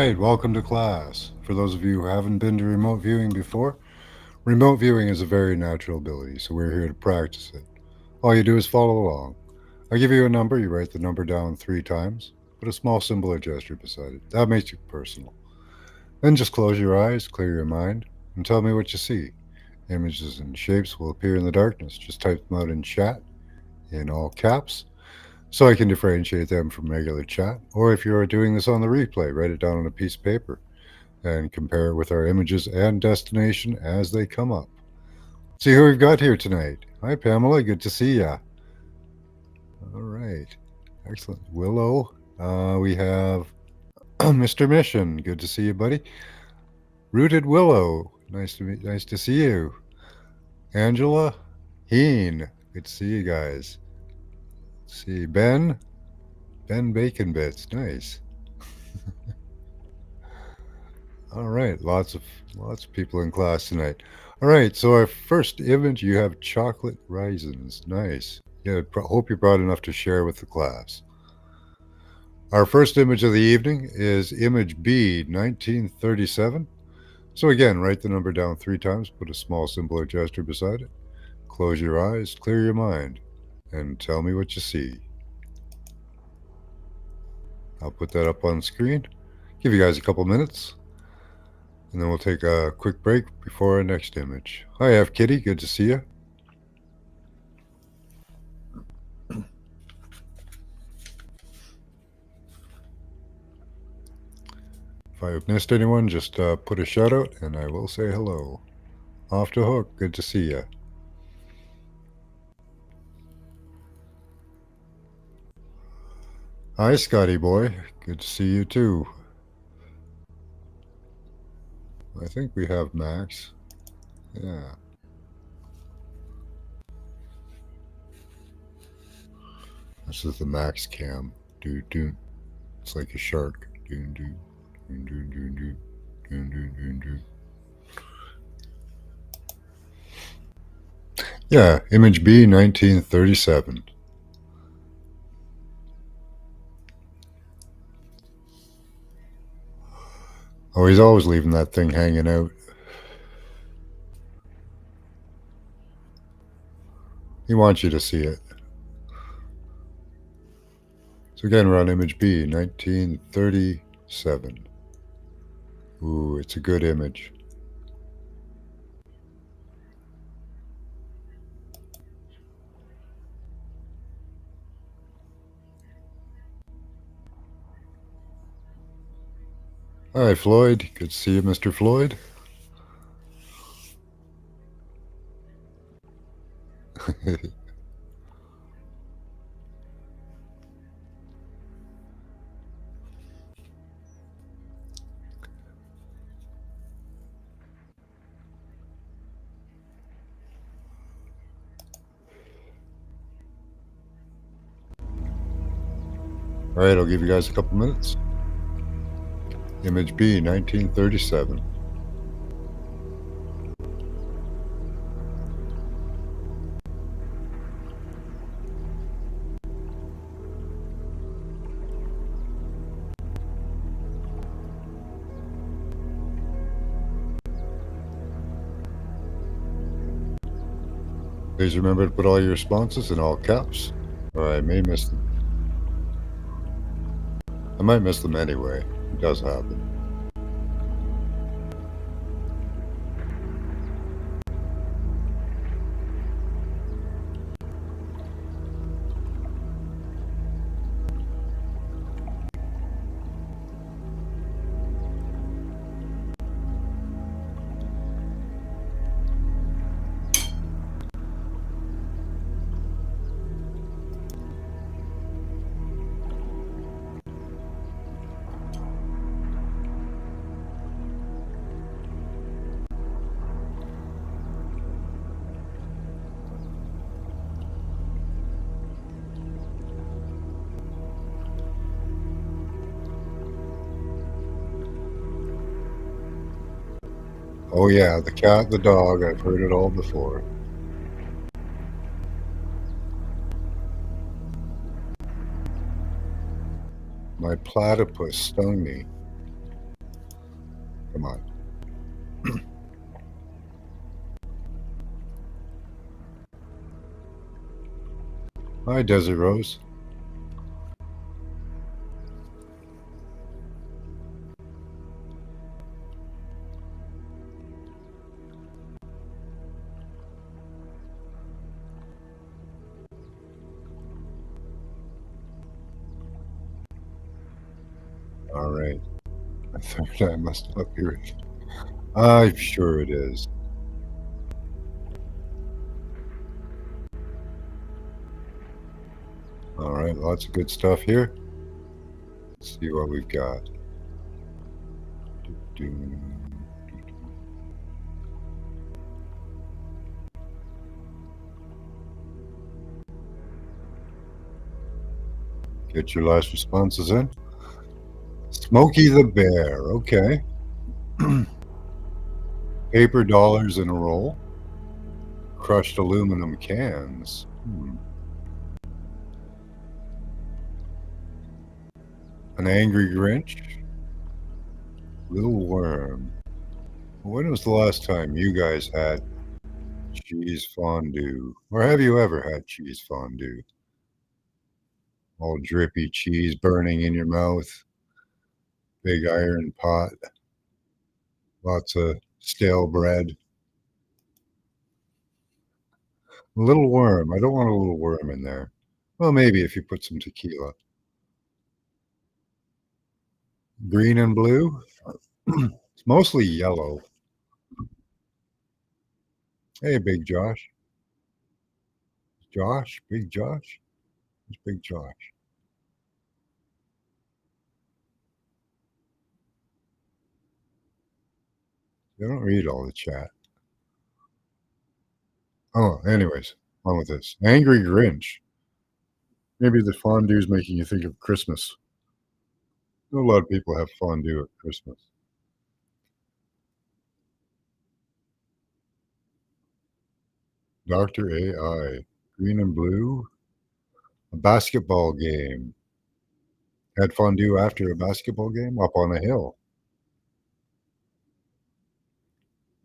right, welcome to class. For those of you who haven't been to remote viewing before, remote viewing is a very natural ability, so we're here to practice it. All you do is follow along. I give you a number, you write the number down 3 times, put a small symbol or gesture beside it. That makes it personal. Then just close your eyes, clear your mind, and tell me what you see. Images and shapes will appear in the darkness. Just type them out in chat in all caps so I can differentiate them from regular chat. Or if you are doing this on the replay, write it down on a piece of paper and compare it with our images and destination as they come up. See who we've got here tonight. Hi, Pamela. Good to see ya. All right. Excellent. Willow. We have Mr. Mission. Good to see you, buddy. Rooted Willow. Nice to see you. Angela. Heen. Good to see you guys. Let's see. Ben. Ben Bacon Bits. Nice. All right. Lots of people in class tonight. All right, so our first image, you have chocolate raisins. Nice. Yeah, hope you brought enough to share with the class. Our first image of the evening is image B, 1937. So again, write the number down 3 times, put a small symbol or gesture beside it. Close your eyes, clear your mind, and tell me what you see. I'll put that up on screen. Give you guys a couple minutes, and then we'll take a quick break before our next image. Hi, F. Kitty. Good to see you. If I've missed anyone, just put a shout out and I will say hello. Off to Hook, good to see ya. Hi, Scotty boy. Good to see you too. I think we have Max. Yeah. This is the Max cam. Do do. It's like a shark. Do do do do do do do do do. Yeah, image B, 1937. Oh, he's always leaving that thing hanging out. He wants you to see it. So again, we're on image B, 1937. Ooh, it's a good image. Hi, Floyd. Good to see you, Mr. Floyd. All right, I'll give you guys a couple minutes. Image B, 1937. Please remember to put all your responses in all caps, or I may miss them. I might miss them anyway. It does happen. Oh yeah, the cat, the dog, I've heard it all before. My platypus stung me. Come on. Hi, Desert Rose. All right. I thought I must up here. I'm sure it is. All right. Lots of good stuff here. Let's see what we've got. Do- Get your last responses in. Smokey the Bear. Okay. Paper dollars in a roll. Crushed aluminum cans. An angry Grinch. Little worm. When was the last time you guys had cheese fondue? Or have you ever had cheese fondue? All drippy cheese burning in your mouth, big iron pot, lots of stale bread. A little worm. I don't want a little worm in there. Well, maybe if you put some tequila. Green and blue? It's mostly yellow. Hey, Big Josh. Josh? Big Josh? It's Big Josh. I don't read all the chat. Oh, anyways, on with this. Angry Grinch. Maybe the fondue is making you think of Christmas. A lot of people have fondue at Christmas. Dr. AI. Green and blue. A basketball game. Had fondue after a basketball game up on a hill.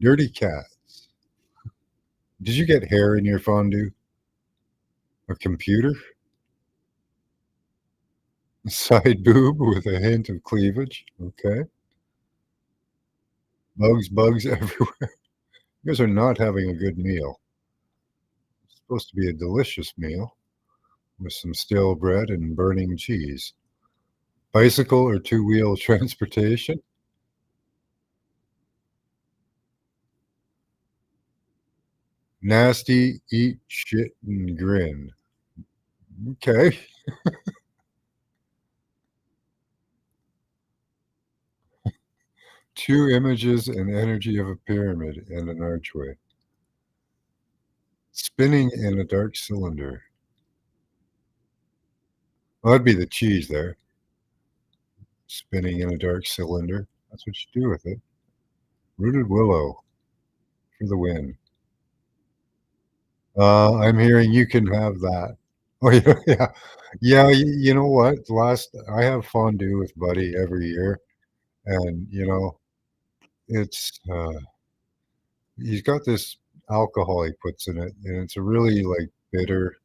Dirty cats. Did you get hair in your fondue? A computer? A side boob with a hint of cleavage? Okay. Bugs everywhere. You guys are not having a good meal. It's supposed to be a delicious meal with some stale bread and burning cheese. Bicycle or two-wheel transportation? Nasty, eat shit and grin. Okay. 2 images and energy of a pyramid and an archway. Spinning in a dark cylinder. Well, that'd be the cheese there. Spinning in a dark cylinder. That's what you do with it. Rooted willow for the win. I'm hearing you can have that. Oh, yeah, yeah. Yeah, you know what? Last I have fondue with Buddy every year, and, it's, he's got this alcohol he puts in it, and it's a really, like, bitter,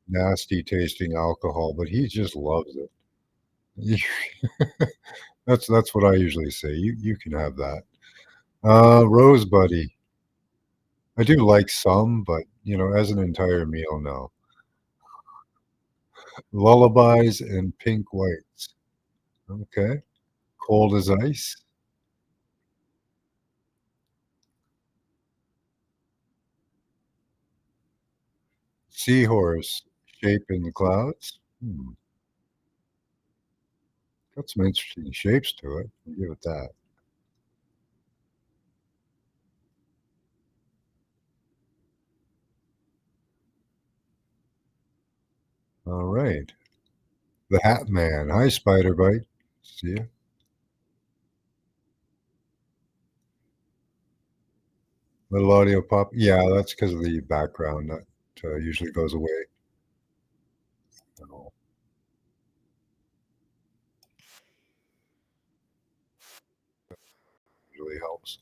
nasty tasting alcohol, but he just loves it. That's what I usually say. You can have that. Rose Buddy. I do like some, but, as an entire meal, no. Lullabies and pink whites. Okay. Cold as ice. Seahorse. Shape in the clouds. Got some interesting shapes to it. I'll give it that. All right. The Hat Man. Hi, Spider Bite. See ya. Little audio pop. Yeah, that's because of the background that usually goes away. Oh. usually helps.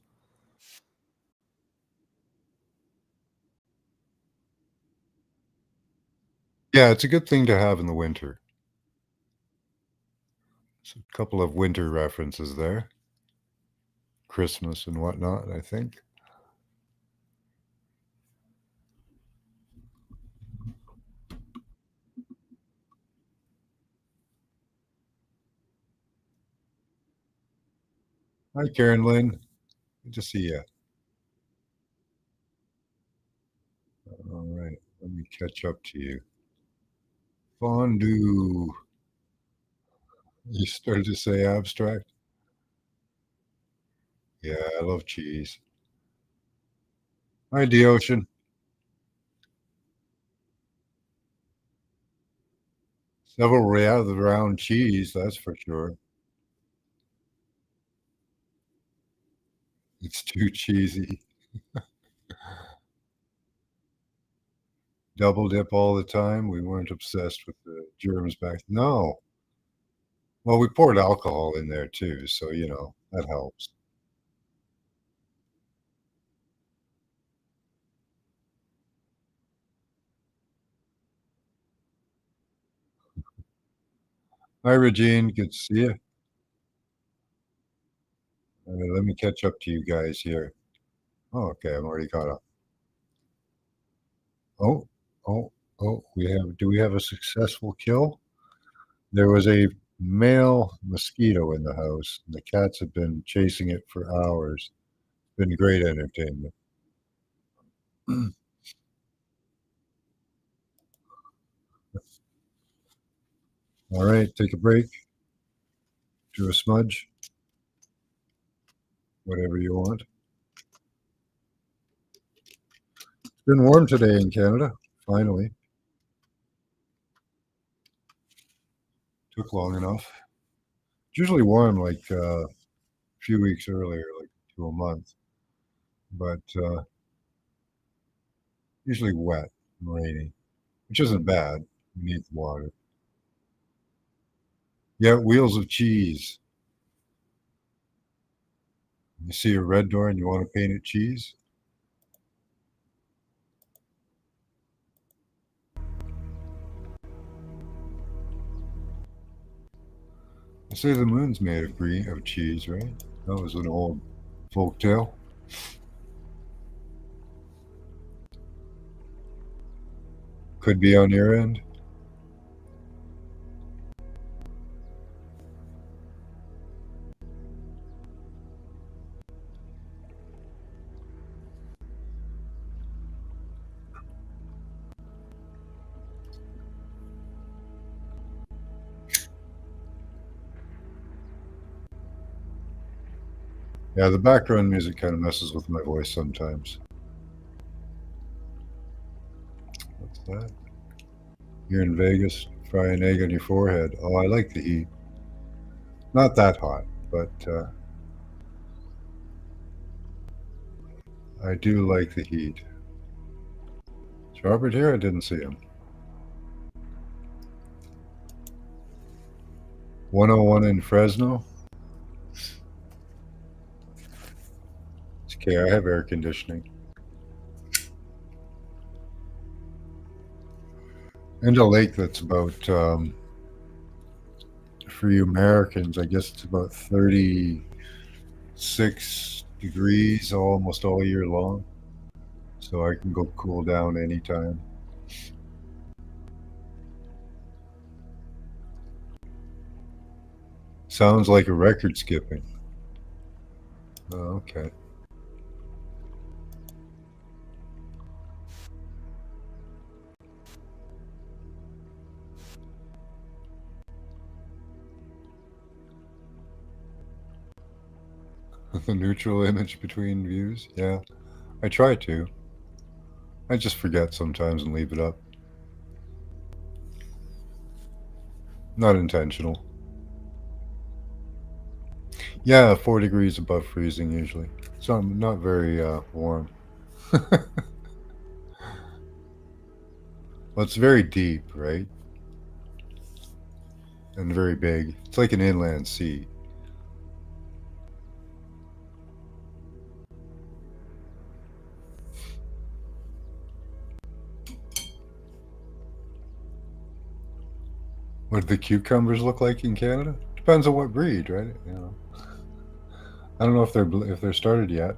Yeah, it's a good thing to have in the winter. So a couple of winter references there. Christmas and whatnot, I think. Hi, Karen Lynn. Good to see you. All right, let me catch up to you. Fondue. You started to say abstract? Yeah, I love cheese. Hi, D Ocean. Several round cheese, that's for sure. It's too cheesy. Double dip all the time. We weren't obsessed with the germs back. No. Well, we poured alcohol in there too, so, that helps. Hi, Regine. Good to see you. Let me catch up to you guys here. Oh, okay. I'm already caught up. Oh, oh, oh. Do we have a successful kill? There was a male mosquito in the house, and the cats have been chasing it for hours. Been great entertainment. All right, take a break, do a smudge, whatever you want. It's been warm today in Canada, finally. Took long enough. It's usually warm like a few weeks earlier, like to a month, but usually wet and rainy, which isn't bad. You need the water. Yeah, wheels of cheese. You see a red door and you want to paint it cheese? They say the moon's made of cheese, right? That was an old folk tale. Could be on your end. Yeah, the background music kind of messes with my voice sometimes. What's that? You're in Vegas, fry an egg on your forehead. Oh, I like the heat. Not that hot, but I do like the heat. Is Robert here? I didn't see him. 101 in Fresno. It's okay. I have air conditioning. And a lake that's about, for you Americans, I guess it's about 36 degrees almost all year long. So I can go cool down anytime. Sounds like a record skipping. Oh, okay. The neutral image between views. Yeah, I try to. I just forget sometimes and leave it up. Not intentional. Yeah, 4 degrees above freezing usually. So I'm not very warm. Well, it's very deep, right? And very big. It's like an inland sea. What do the cucumbers look like in Canada? Depends on what breed, right? You know, I don't know if they're started yet.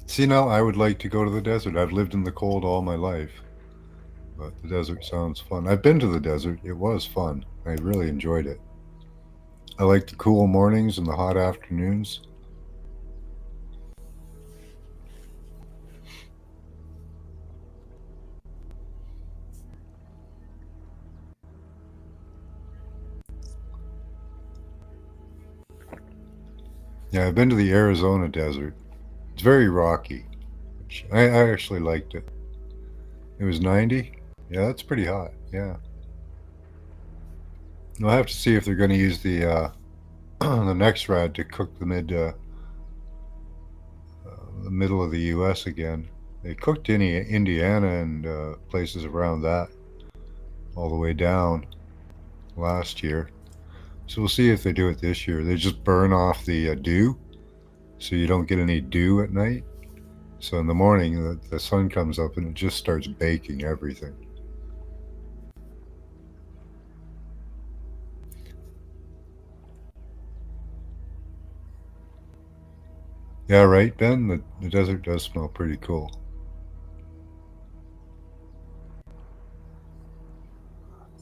See, now I would like to go to the desert. I've lived in the cold all my life, but the desert sounds fun. I've been to the desert. It was fun. I really enjoyed it. I like the cool mornings and the hot afternoons. Yeah, I've been to the Arizona desert. It's very rocky. I actually liked it. It was 90. Yeah, that's pretty hot. Yeah. We'll have to see if they're going to use the next rad to cook the middle of the U.S. again. They cooked Indiana and places around that all the way down last year. So we'll see if they do it this year. They just burn off the dew, so you don't get any dew at night. So in the morning, the sun comes up and it just starts baking everything. Yeah, right, Ben? The desert does smell pretty cool.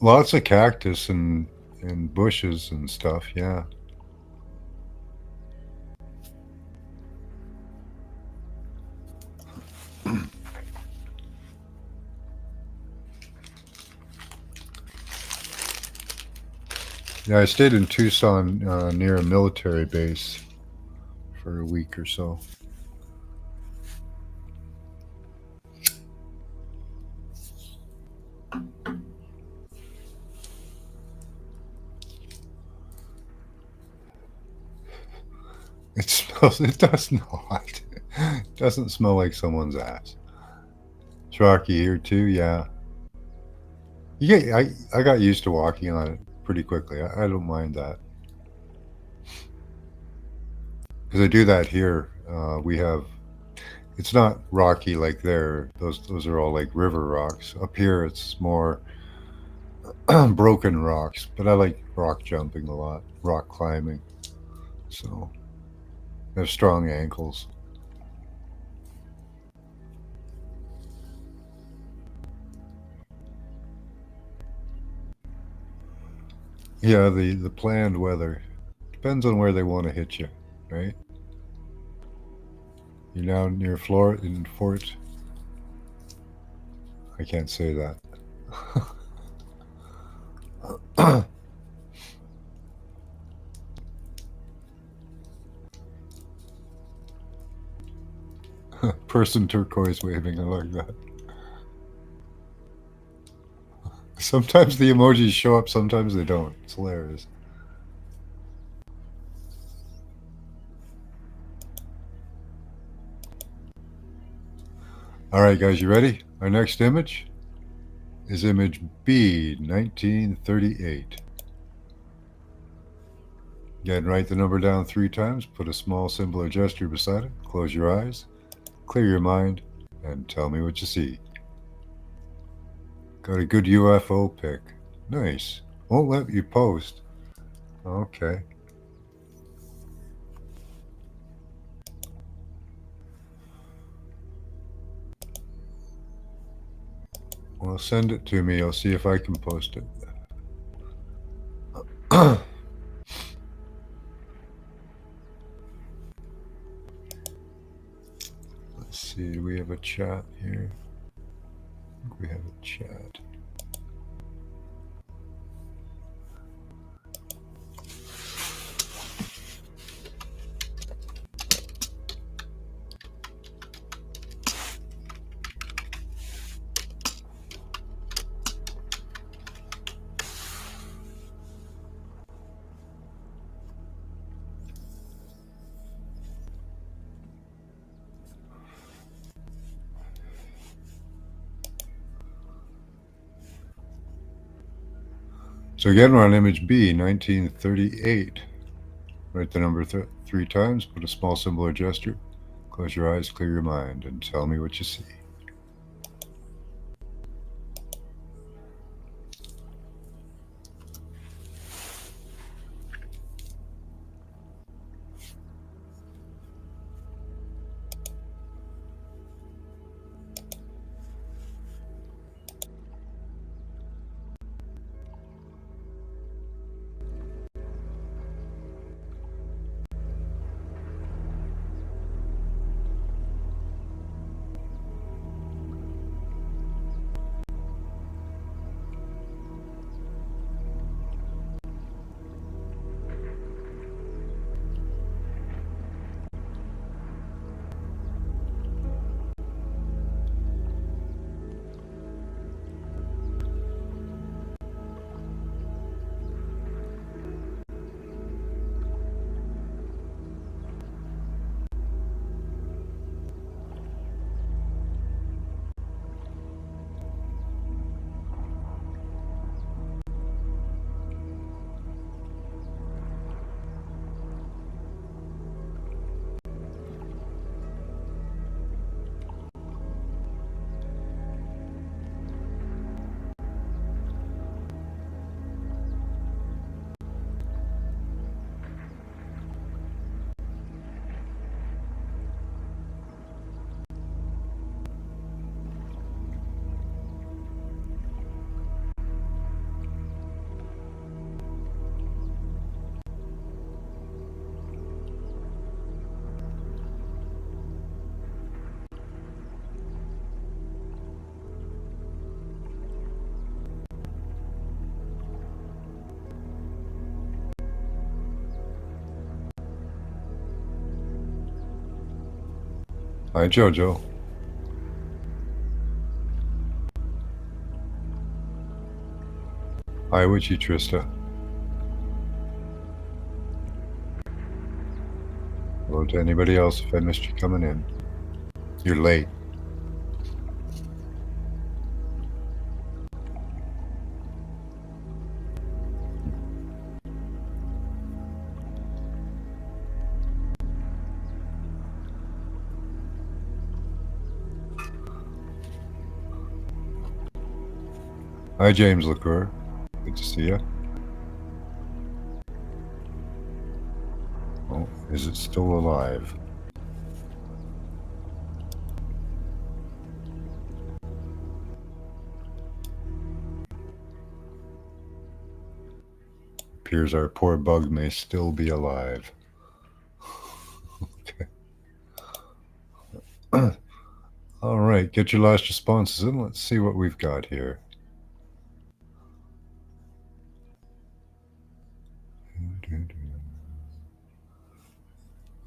Lots of cactus and bushes and stuff, yeah. Yeah, I stayed in Tucson near a military base for a week or so. It smells, it does not. It doesn't smell like someone's ass. It's rocky here too, yeah. Yeah, I got used to walking on it pretty quickly. I don't mind that. Because I do that here. We have, it's not rocky like there. Those are all like river rocks. Up here, it's more broken rocks. But I like rock jumping a lot, rock climbing. So I have strong ankles. Yeah, the planned weather depends on where they want to hit you, right? You're down near Florida in Fort. I can't say that. Person turquoise waving. I like that. Sometimes the emojis show up, sometimes they don't. It's hilarious. All right, guys, you ready? Our next image is image B, 1938. Again, write the number down 3 times, put a small symbol or gesture beside it, close your eyes, clear your mind, and tell me what you see. Got a good UFO pic. Nice. Won't let you post. Okay. Well, send it to me. I'll see if I can post it. Let's see. Do we have a chat here? I think we have a chat. So again, we're on image B, 1938. Write the number 3 times, put a small symbol or gesture, close your eyes, clear your mind, and tell me what you see. Hi, Jojo. Hi, Witchy Trista. Hello to anybody else if I missed you coming in. You're late. Hi, James LaCour. Good to see you. Oh, is it still alive? Appears our poor bug may still be alive. Okay. All right, get your last responses in. Let's see what we've got here.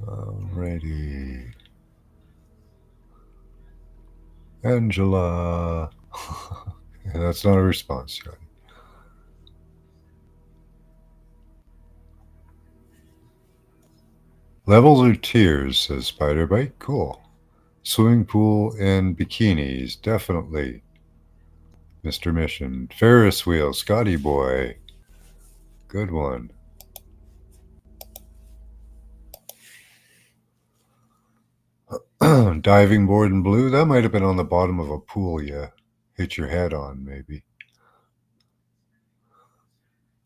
Alrighty. Angela. That's not a response, Scotty. Levels or tiers, says Spiderbite. Cool. Swimming pool and bikinis, definitely. Mr. Mission. Ferris wheel, Scotty boy. Good one. Diving board in blue. That might have been on the bottom of a pool you hit your head on, maybe.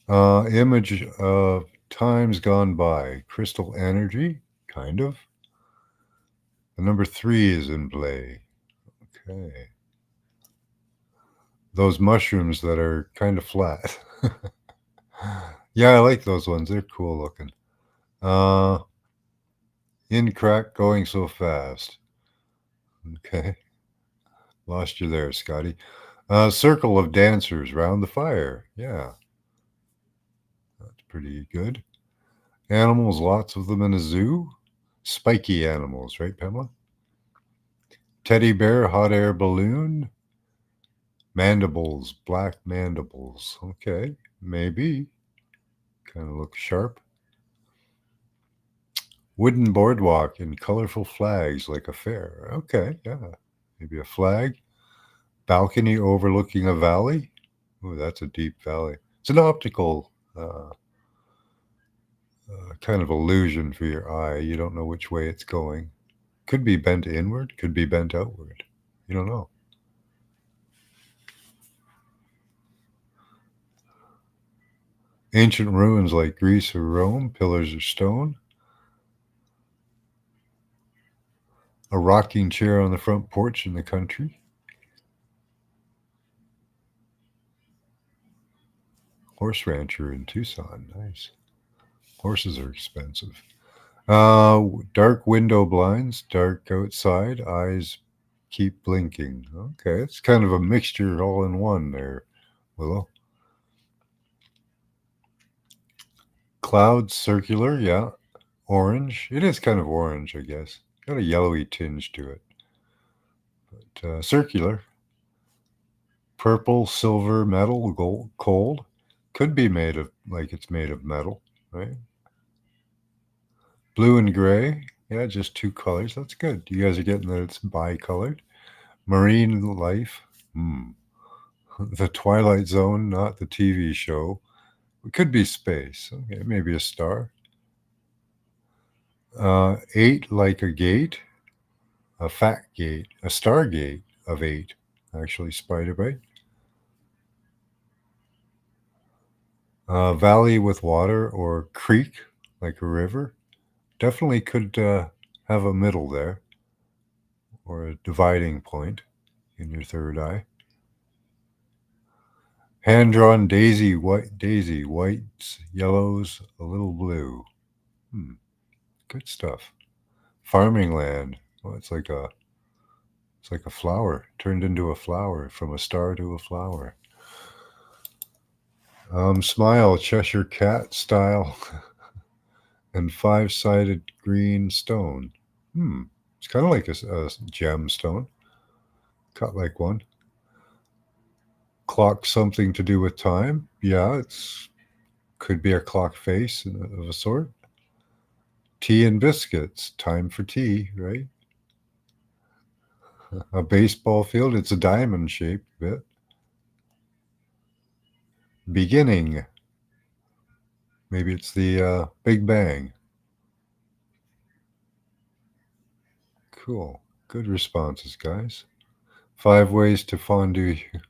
Image of times gone by. Crystal energy, kind of. The number 3 is in play. Okay. Those mushrooms that are kind of flat. Yeah, I like those ones. They're cool looking. In crack going so fast. Okay. Lost you there, Scotty. Circle of dancers round the fire. Yeah. That's pretty good. Animals, lots of them in a zoo. Spiky animals, right, Pamela? Teddy bear, hot air balloon. Mandibles, black mandibles. Okay, maybe. Kind of look sharp. Wooden boardwalk and colorful flags like a fair. Okay, yeah. Maybe a flag. Balcony overlooking a valley. Oh, that's a deep valley. It's an optical kind of illusion for your eye. You don't know which way it's going. Could be bent inward, could be bent outward. You don't know. Ancient ruins like Greece or Rome, pillars of stone. A rocking chair on the front porch in the country. Horse rancher in Tucson. Nice. Horses are expensive. Dark window blinds, dark outside, eyes keep blinking. Okay, it's kind of a mixture all in one there, Willow. Clouds circular, yeah. Orange. It is kind of orange, I guess. Got a yellowy tinge to it. But circular. Purple, silver, metal, gold, cold. Could be made of, like it's made of metal, right? Blue and gray. Yeah, just two colors. That's good. You guys are getting that it's bicolored. Marine life. Hmm. The Twilight Zone, not the TV show. It could be space. Okay, maybe a star. Eight like a gate, a fat gate, a stargate of eight. Actually, spider valley with water or creek like a river. Definitely could have a middle there or a dividing point in your third eye. Hand drawn daisy, whites, yellows, a little blue. Good stuff. Farming land. Well, it's like a flower turned into a flower, from a star to a flower. Smile, Cheshire cat style, and five-sided green stone. It's kind of like a gemstone, cut like one. Clock, something to do with time. Yeah, it's could be a clock face of a sort. Tea and biscuits. Time for tea, right? A baseball field. It's a diamond shaped bit. Beginning. Maybe it's the Big Bang. Cool. Good responses, guys. 5 ways to fondue you.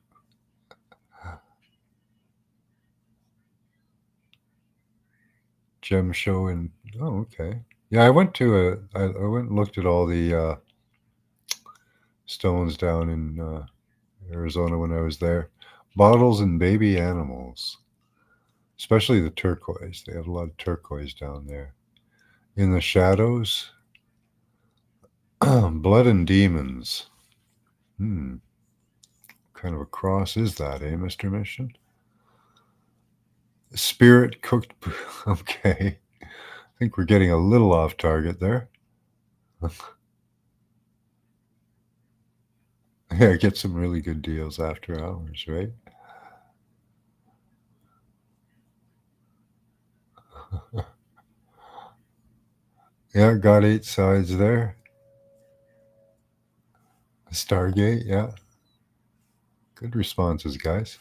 Gem show in. Oh, okay. Yeah, I went to I went and looked at all the stones down in Arizona when I was there. Bottles and baby animals, especially the turquoise. They have a lot of turquoise down there. In the shadows, blood and demons. Hmm. What kind of a cross is that, eh, Mr. Mission? Spirit cooked. Okay. I think we're getting a little off target there. Yeah, get some really good deals after hours, right? Yeah, got 8 sides there. Stargate, yeah. Good responses, guys.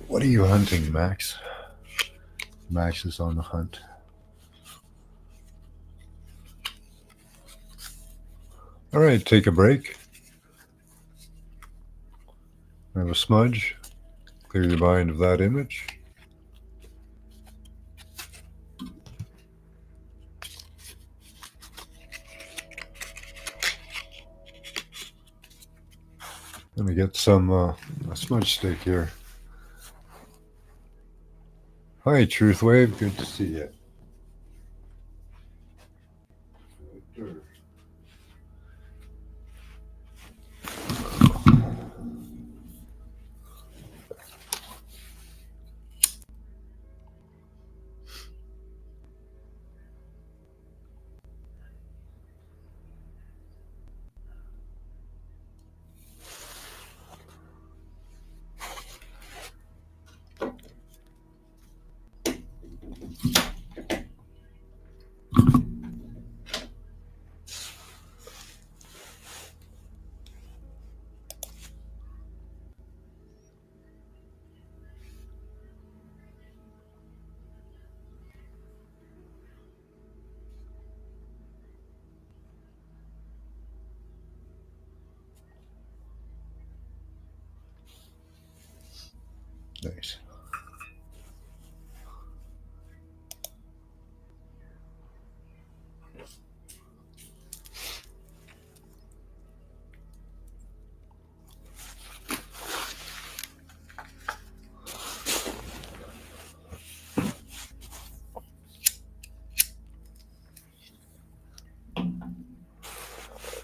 What are you hunting, Max? Max is on the hunt. All right, take a break. Have a smudge. Clear your mind of that image. Let me get some a smudge stick here. Hi, Truth Wave. Good to see you.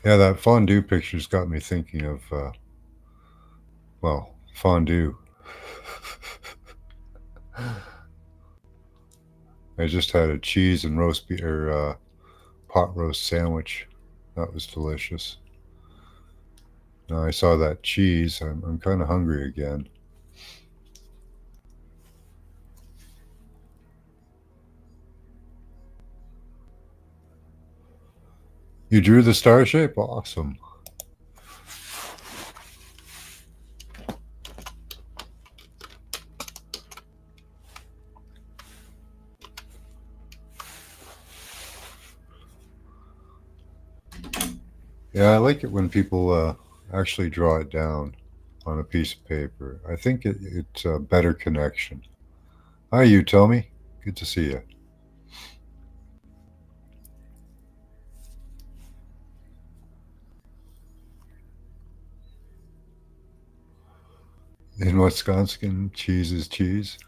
Yeah, that fondue picture's got me thinking of, well, fondue. I just had a cheese and roast beef or pot roast sandwich. That was delicious. Now I saw that cheese. I'm kind of hungry again. You drew the star shape? Awesome. Yeah, I like it when people actually draw it down on a piece of paper. I think it's a better connection. Hi, you, Tommy. Good to see you. In Wisconsin, cheese is cheese.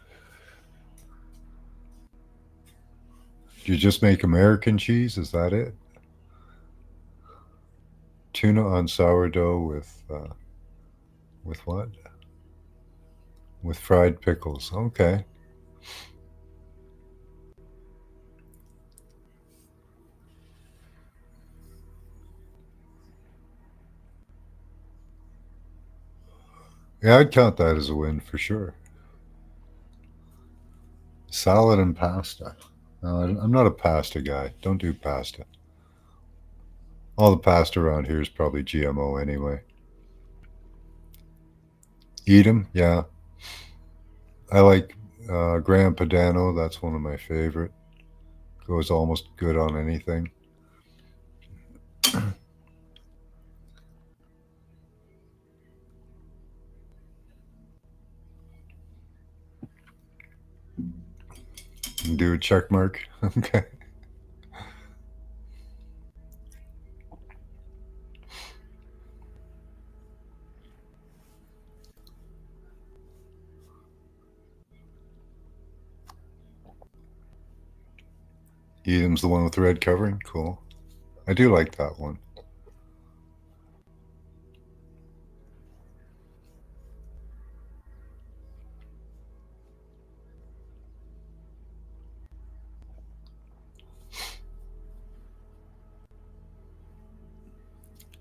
Do you just make American cheese? Is that it? Tuna on sourdough with what? With fried pickles. Okay. Yeah, I'd count that as a win for sure. Salad and pasta. No, I'm not a pasta guy. Don't do pasta. All the pasta around here is probably GMO anyway. Eat them? Yeah. I like Graham Padano. That's one of my favorite. Goes almost good on anything. Do a check mark. Okay. Edam's the one with the red covering. Cool. I do like that one.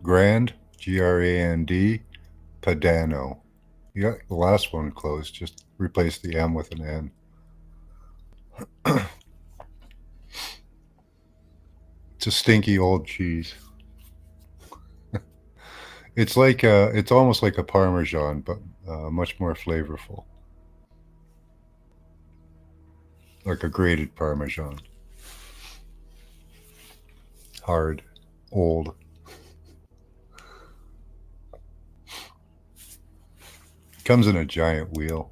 Grand, Grand, Padano. You got the last one close. Just replace the M with an N. It's a stinky old cheese. It's almost like a Parmesan, but much more flavorful, like a grated Parmesan. Hard, old. Comes in a giant wheel.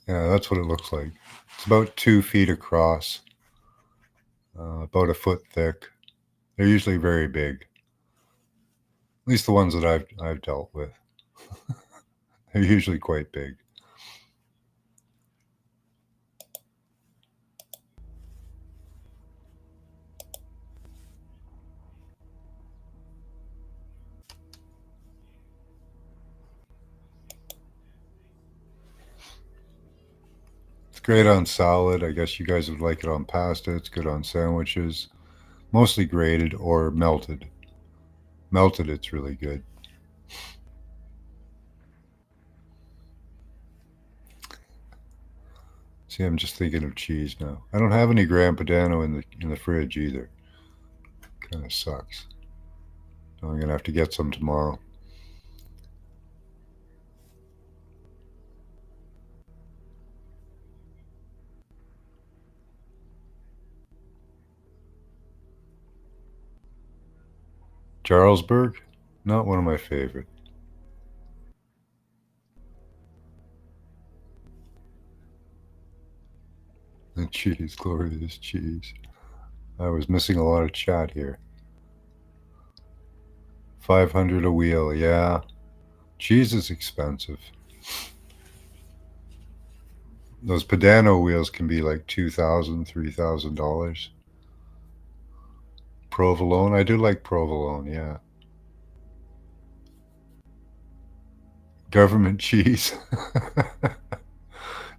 Yeah, that's what it looks like. It's about 2 feet across, about a foot thick. They're usually very big. At least the ones that I've dealt with. They're usually quite big. It's great on salad. I guess you guys would like it on pasta. It's good on sandwiches. Mostly grated or melted. Melted, it's really good. See, I'm just thinking of cheese now. I don't have any Gran Padano in the fridge either. Kind of sucks. I'm gonna have to get some tomorrow. Jarlsberg? Not one of my favorite. The cheese, glorious cheese. I was missing a lot of chat here. 500 a wheel, yeah. Cheese is expensive. Those Pedano wheels can be like $2,000, $3,000. Provolone, I do like provolone, yeah. Government cheese.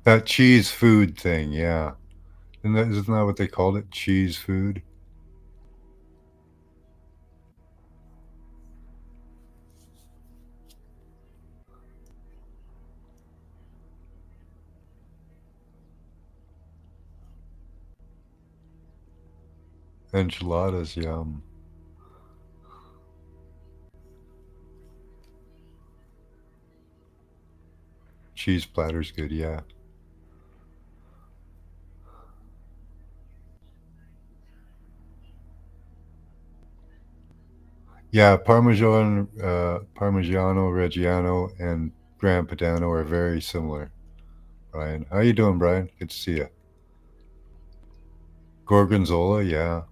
That cheese food thing, yeah. Isn't that what they called it? Cheese food? Enchiladas, yum. Cheese platter's good, yeah. Yeah, Parmigiano Reggiano, and Gran Padano are very similar. Brian, how you doing, Brian? Good to see you. Gorgonzola, yeah,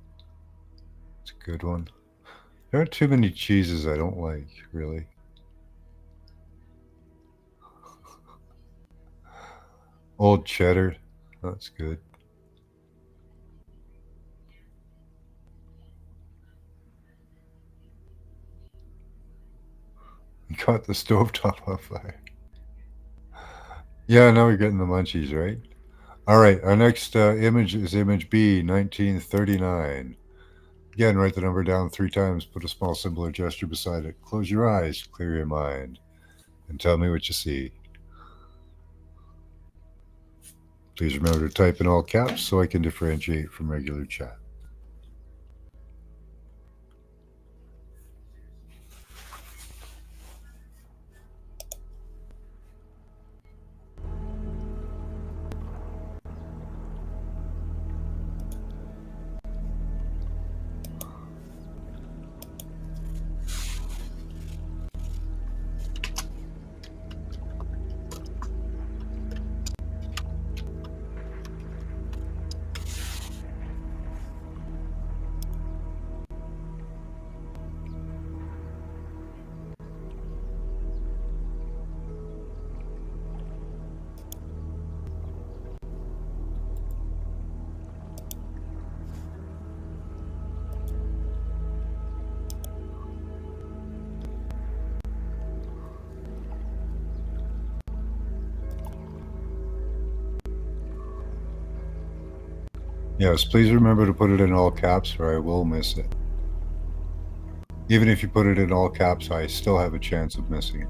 it's a good one. There aren't too many cheeses I don't like, really. Old cheddar, that's good. You caught the stovetop on fire. Yeah, now we're getting the munchies, right? All right, our next image is image B, 1939. Again, write the number down 3 times, put a small symbol or gesture beside it. Close your eyes, clear your mind, and tell me what you see. Please remember to type in all caps so I can differentiate from regular chat. Yes, please remember to put it in all caps or I will miss it. Even if you put it in all caps, I still have a chance of missing it.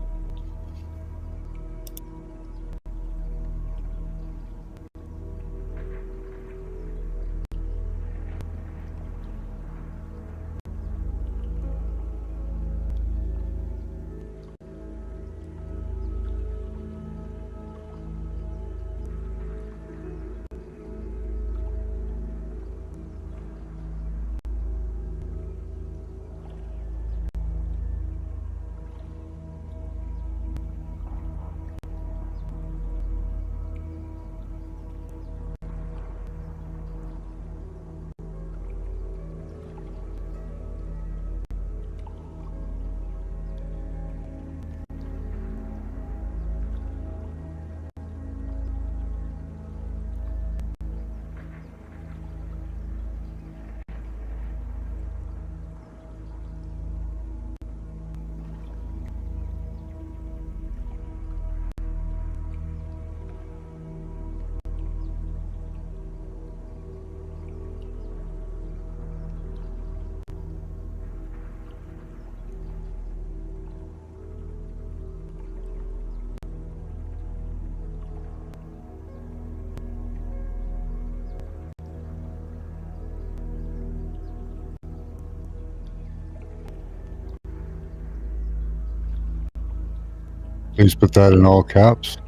Please put that in all caps.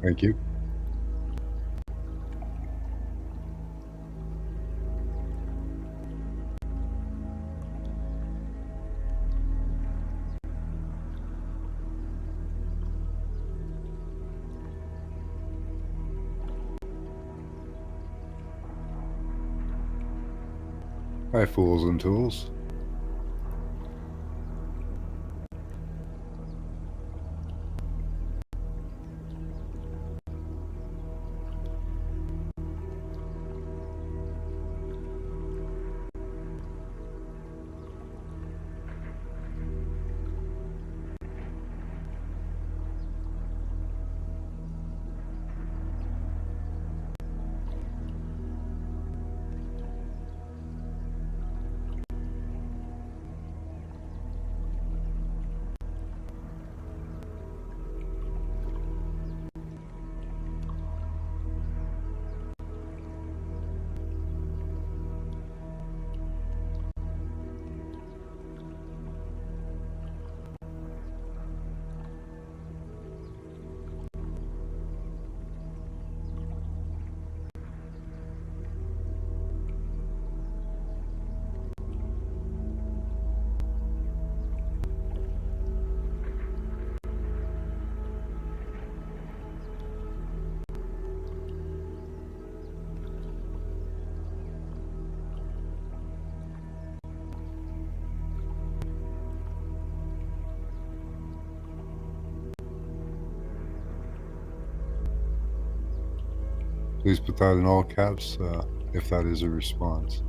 Thank you. Hi, fools and tools. Please put that in all caps if that is a response.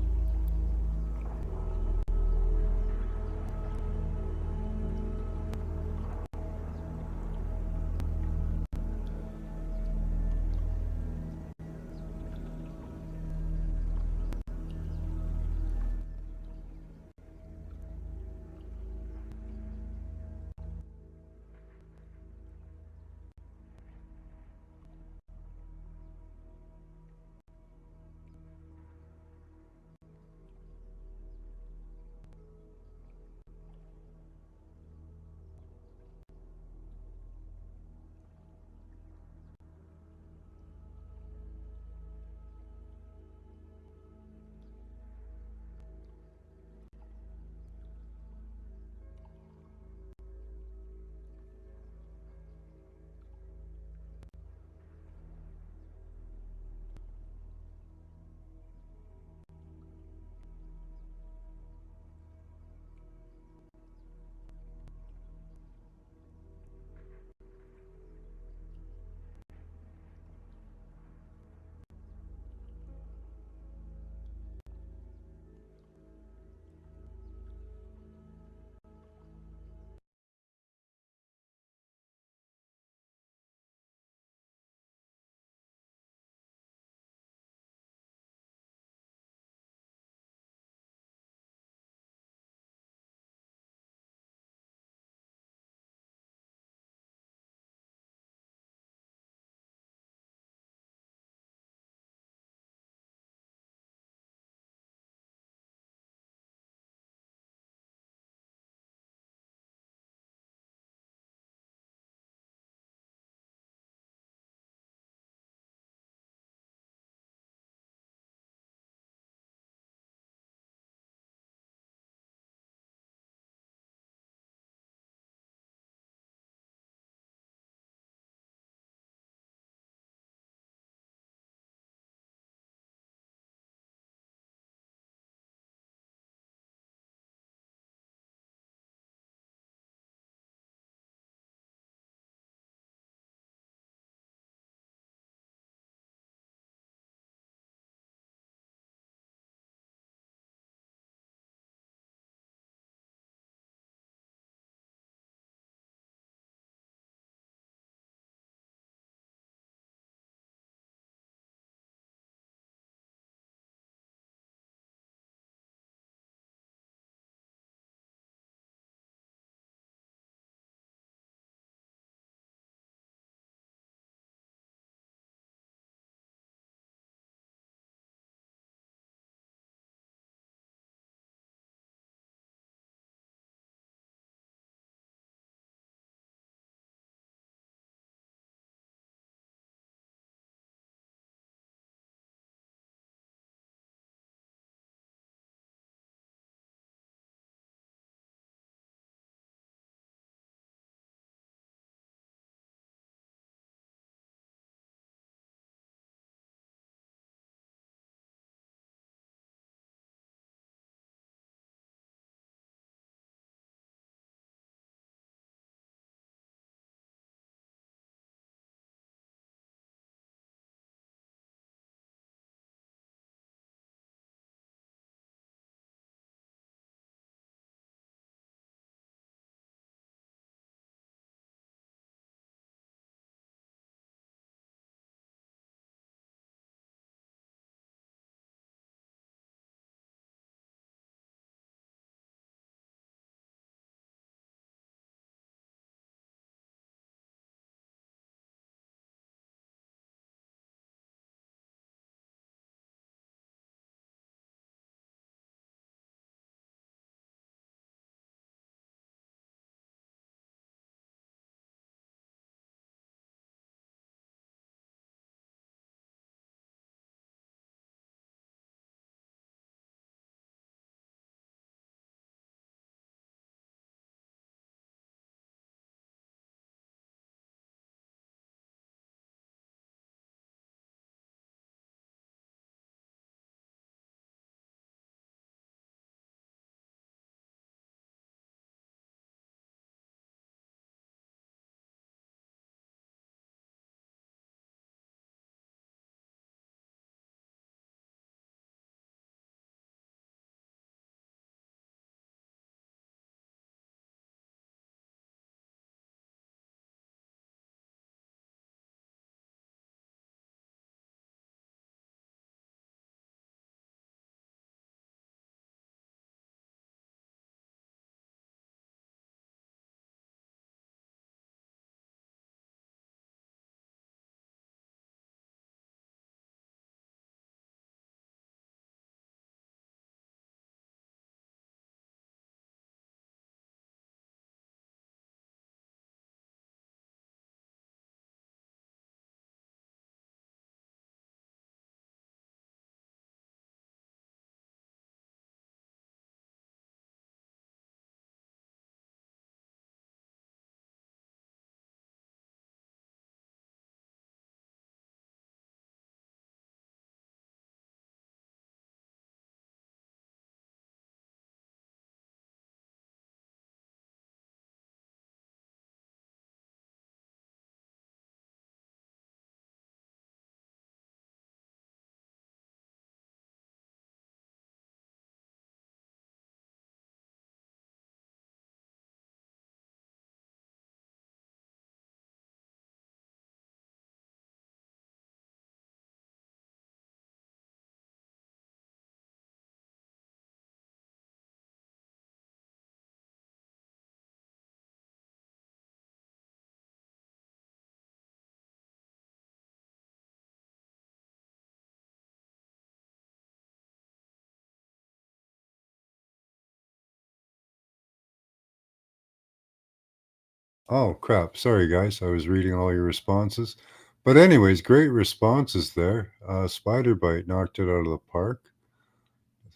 Oh, crap. Sorry, guys. I was reading all your responses. But anyways, great responses there. Spider Bite knocked it out of the park.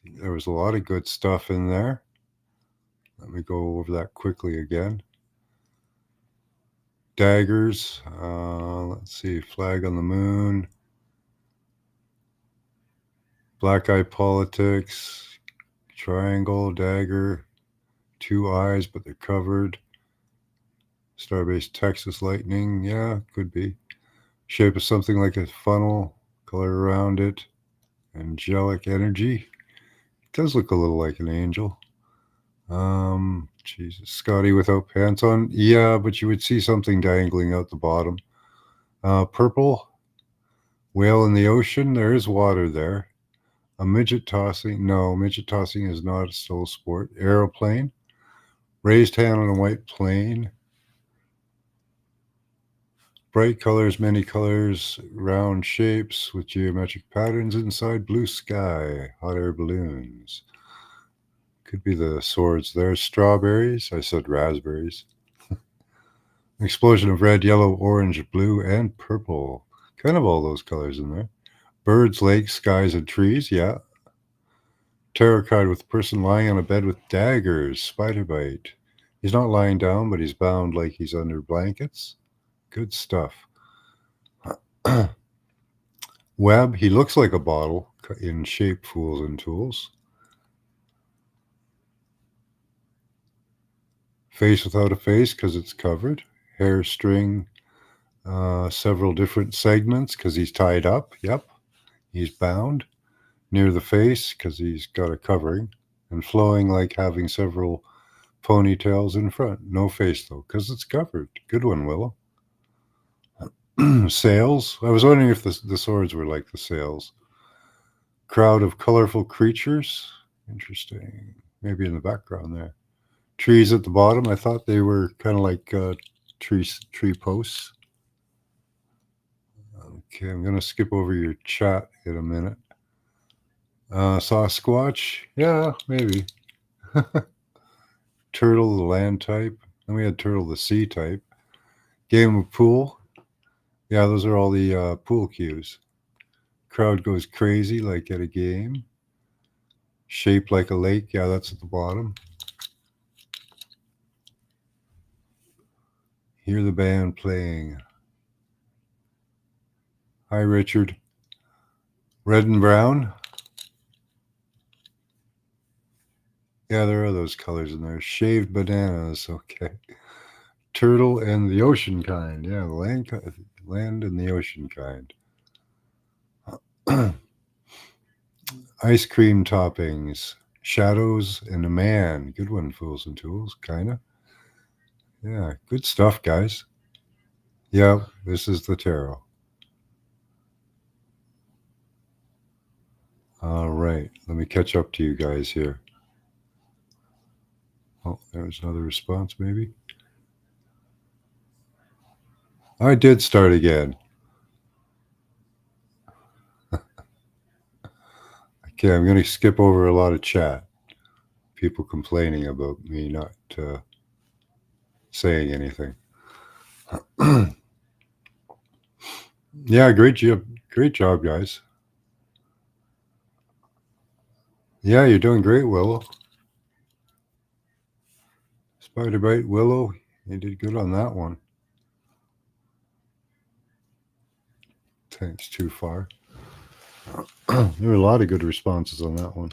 There was a lot of good stuff in there. Let me go over that quickly again. Daggers. Let's see. Flag on the Moon. Black Eye Politics. Triangle. Dagger. Two eyes, but they're covered. Starbase Texas Lightning. Yeah, could be. Shape of something like a funnel. Color around it. Angelic Energy. It does look a little like an angel. Jesus. Scotty without pants on. Yeah, but you would see something dangling out the bottom. Purple. Whale in the ocean. There is water there. A midget tossing. No, midget tossing is not still a sport. Aeroplane. Raised hand on a white plane. Bright colors, many colors, round shapes with geometric patterns inside. Blue sky. Hot air balloons. Could be the swords there. Strawberries. I said raspberries. Explosion of red, yellow, orange, blue, and purple. Kind of all those colors in there. Birds, lakes, skies, and trees. Yeah. Tarot card with person lying on a bed with daggers. Spider bite. He's not lying down, but he's bound like he's under blankets. Good stuff. Web. He looks like a bottle in shape, fools and tools. Face without a face because it's covered. Hair string. Several different segments because he's tied up. Yep. He's bound. Near the face because he's got a covering, and flowing like having several ponytails in front. No face though because it's covered. Good one, Willow. Sails. I was wondering if the swords were like the sails. Crowd of colorful creatures. Interesting. Maybe in the background there. Trees at the bottom. I thought they were kind of like tree posts. Okay, I'm going to skip over your chat in a minute. Sasquatch. Yeah, maybe. Turtle, the land type. Then we had Turtle, the sea type. Game of pool. Yeah, those are all the pool cues. Crowd goes crazy like at a game. Shaped like a lake. Yeah, that's at the bottom. Hear the band playing. Hi, Richard. Red and brown. Yeah, there are those colors in there. Shaved bananas. Okay. Turtle and the ocean kind. Yeah, the land and the ocean kind. Ice cream toppings. Shadows and a man. Good one, Fools and Tools. Kinda. Yeah, good stuff, guys. Yeah, this is the tarot. All right, let me catch up to you guys here. Oh, there's another response, maybe. I did start again. Okay, I'm going to skip over a lot of chat. People complaining about me not saying anything. Yeah, great job, guys. Yeah, you're doing great, Willow. Spider Bite, Willow, you did good on that one. Thanks, too far. There were a lot of good responses on that one.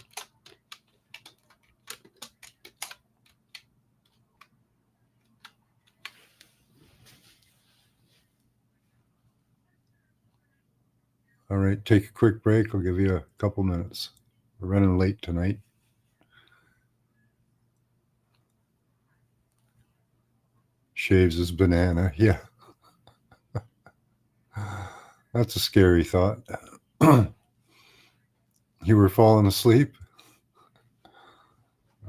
All right, take a quick break. I'll give you a couple minutes. We're running late tonight. Shaves his banana. Yeah. That's a scary thought. You were falling asleep?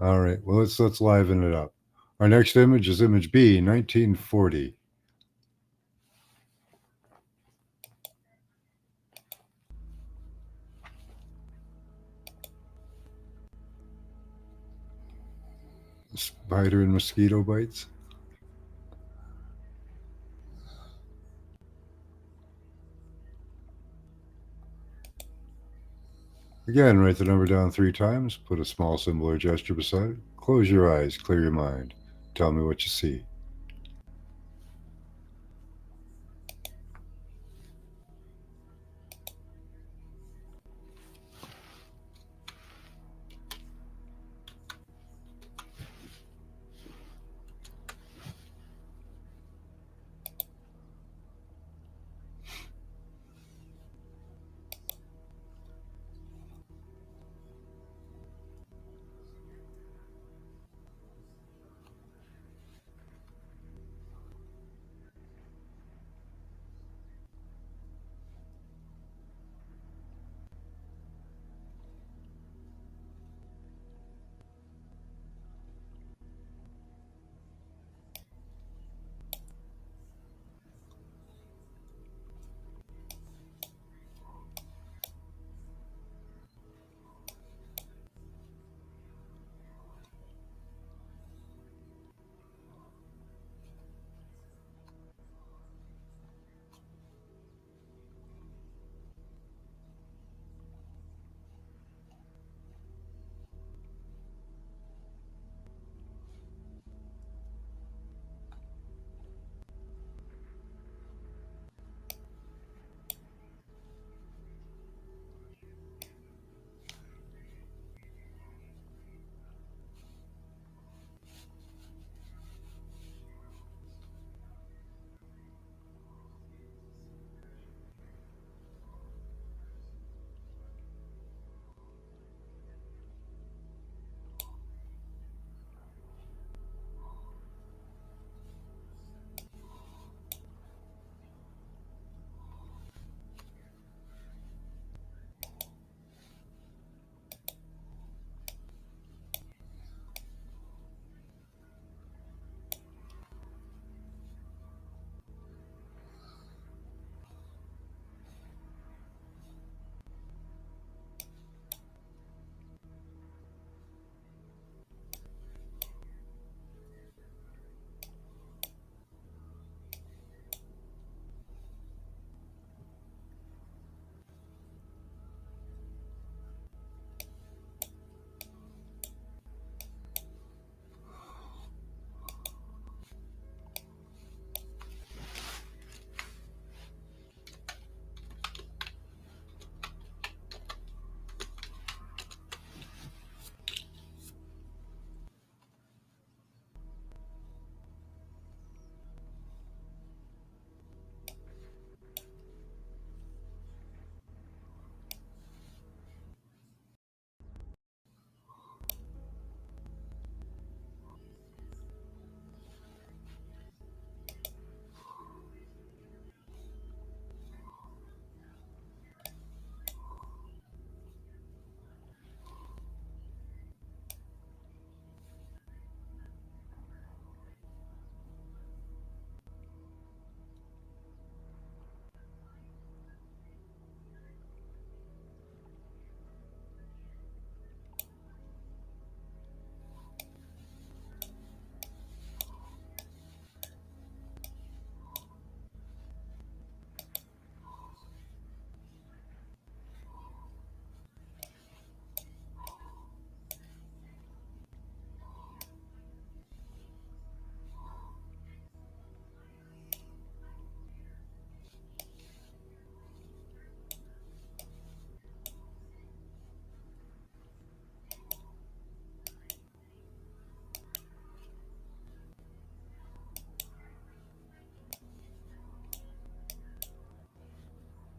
All right. Well, let's liven it up. Our next image is image B, 1940. Spider and mosquito bites. Again, write the number down 3 times, put a small symbol or gesture beside it. Close your eyes, clear your mind. Tell me what you see.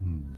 Hmm.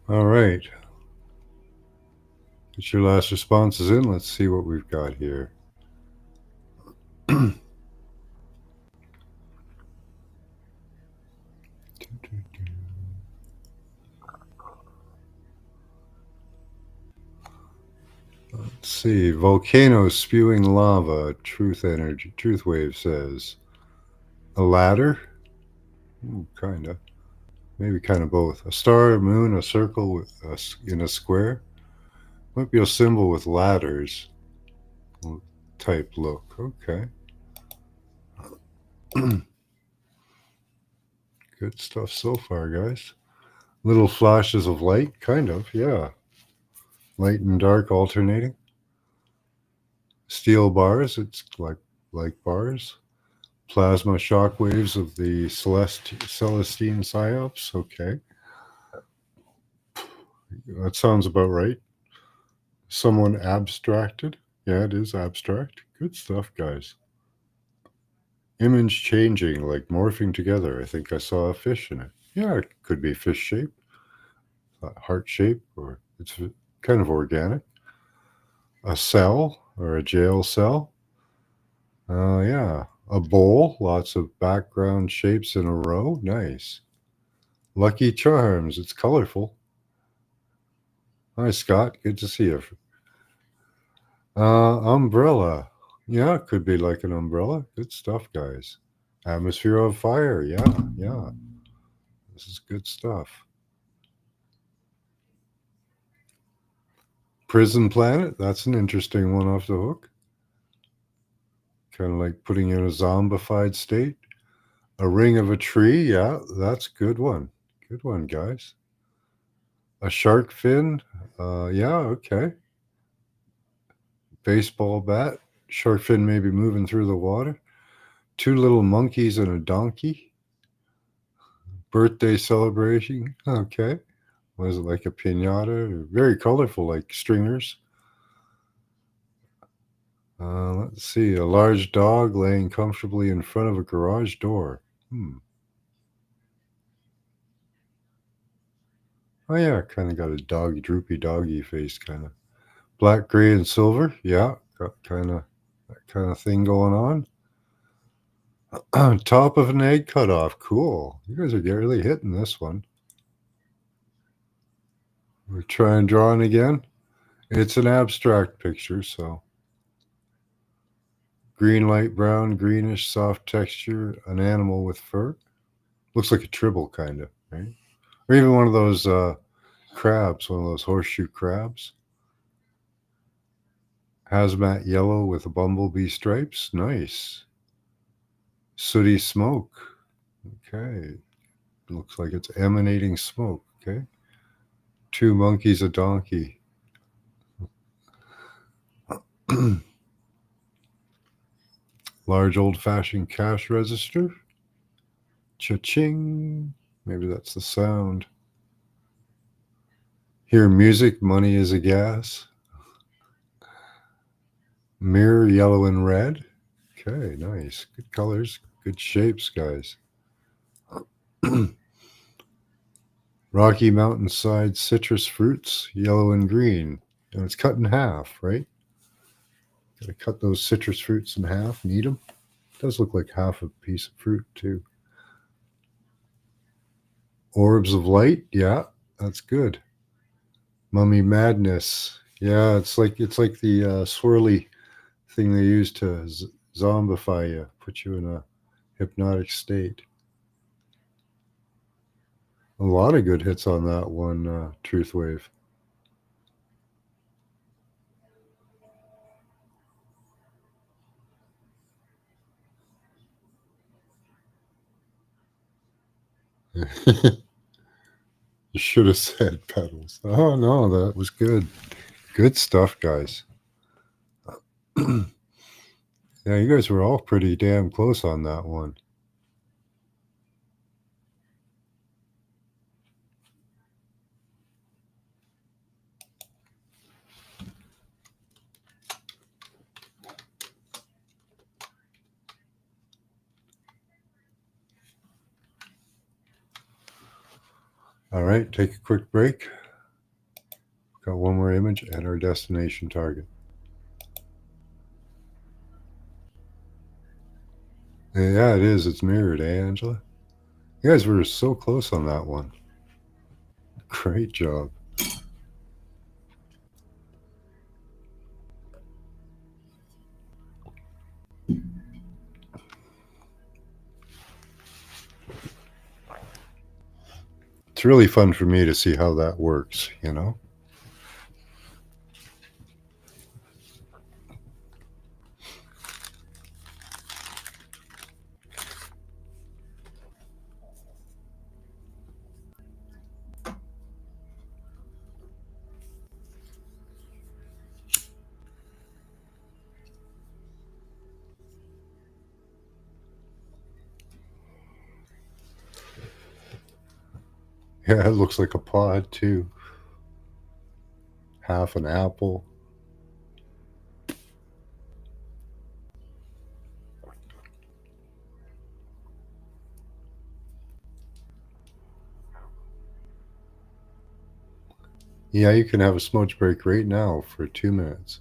All right. Get your last responses in. Let's see what we've got here. Let's see. Volcano spewing lava. Truth energy. Truth wave says. A ladder? Ooh, kinda. Maybe kind of both. A star, a moon, a circle with in a square. Might be a symbol with ladders type look. Okay. Good stuff so far, guys. Little flashes of light, kind of, yeah. Light and dark alternating. Steel bars, it's like bars. Plasma shock waves of the Celestine psyops. Okay. That sounds about right. Someone abstracted. Yeah, it is abstract. Good stuff, guys. Image changing, like morphing together. I think I saw a fish in it. Yeah, it could be fish shape, heart shape, or it's kind of organic. A cell or a jail cell. Yeah. A bowl, lots of background shapes in a row. Nice. Lucky Charms, it's colorful. Hi, Scott. Good to see you. Umbrella. Yeah, it could be like an umbrella. Good stuff, guys. Atmosphere of fire. Yeah, yeah. This is good stuff. Prison planet. That's an interesting one off the hook. Kind of like putting you in a zombified state. A ring of a tree. Yeah, that's a good one. Good one, guys. A shark fin. Yeah, okay. Baseball bat. Shark fin maybe moving through the water. Two little monkeys and a donkey. Birthday celebration. Okay. Was it like a pinata? Very colorful, like stringers. Let's see. A large dog laying comfortably in front of a garage door. Oh, yeah. Kind of got a doggy, droopy doggy face, kind of. Black, gray, and silver. Yeah. Got kind of that kind of thing going on. Top of an egg cutoff. Cool. You guys are really hitting this one. We're trying drawing again. It's an abstract picture, so green, light brown, greenish, soft texture, an animal with fur. Looks like a tribble, kind of, right? Or even one of those crabs, one of those horseshoe crabs. Hazmat yellow with bumblebee stripes. Nice. Sooty smoke. Okay. Looks like it's emanating smoke. Okay. Two monkeys, a donkey. Large old-fashioned cash register. Cha-ching. Maybe that's the sound. Hear music, money is a gas. Mirror, yellow and red. Okay, nice. Good colors, good shapes, guys. Rocky Mountainside citrus fruits, yellow and green. And it's cut in half, right? Gotta cut those citrus fruits in half and eat them. Does look like half a piece of fruit, too. Orbs of light, yeah, that's good. Mummy madness, yeah, it's like the swirly thing they use to zombify you, put you in a hypnotic state. A lot of good hits on that one, Truth Wave. You should have said pedals. Oh no, that was good. Good stuff, guys. Yeah, you guys were all pretty damn close on that one. All right, take a quick break. Got one more image and our destination target. Yeah, it is. It's mirrored, eh, Angela? You guys were so close on that one. Great job. It's really fun for me to see how that works, you know? Yeah, it looks like a pod too. Half an apple. Yeah, you can have a smudge break right now for 2 minutes.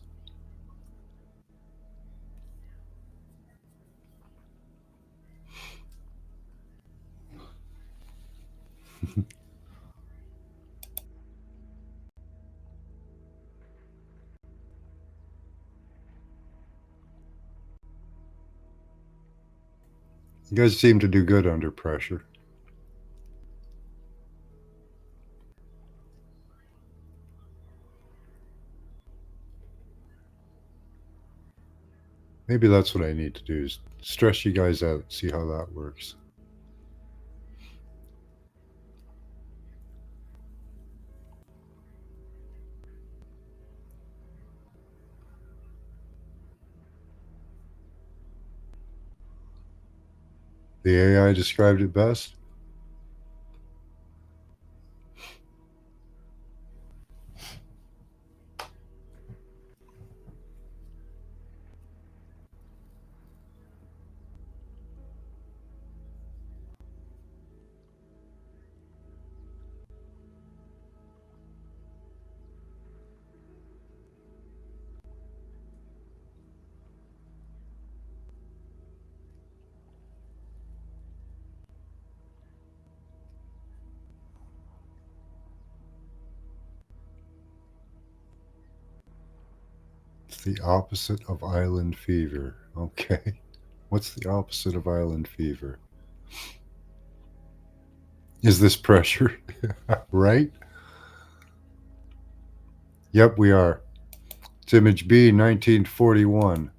You guys seem to do good under pressure. Maybe that's what I need to do is stress you guys out, see how that works. The AI described it best. It's the opposite of island fever. Okay. What's the opposite of island fever? Is this pressure? Right? Yep, we are. It's image B, 1941.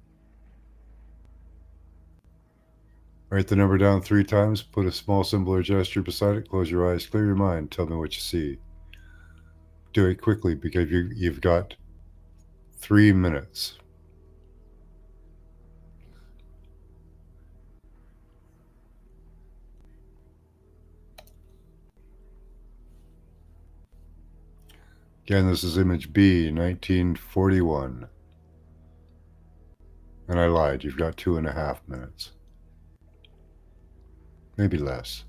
Write the number down 3 times, put a small symbol or gesture beside it, close your eyes, clear your mind, tell me what you see. Do it quickly because you've got 3 minutes. Again, this is image B, 1941. And I lied, you've got 2.5 minutes. Maybe less.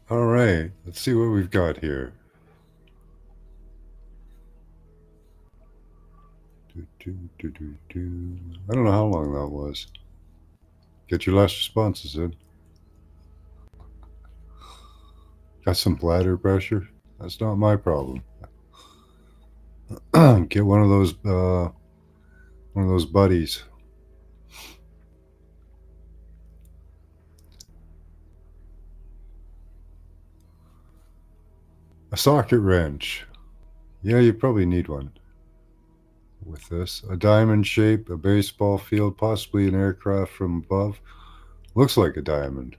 All right, let's see what we've got here. I don't know how long that was. Get your last responses in. Got some bladder pressure? That's not my problem. Get one of those buddies. A socket wrench. Yeah, you probably need one with this. A diamond shape, a baseball field, possibly an aircraft from above. Looks like a diamond.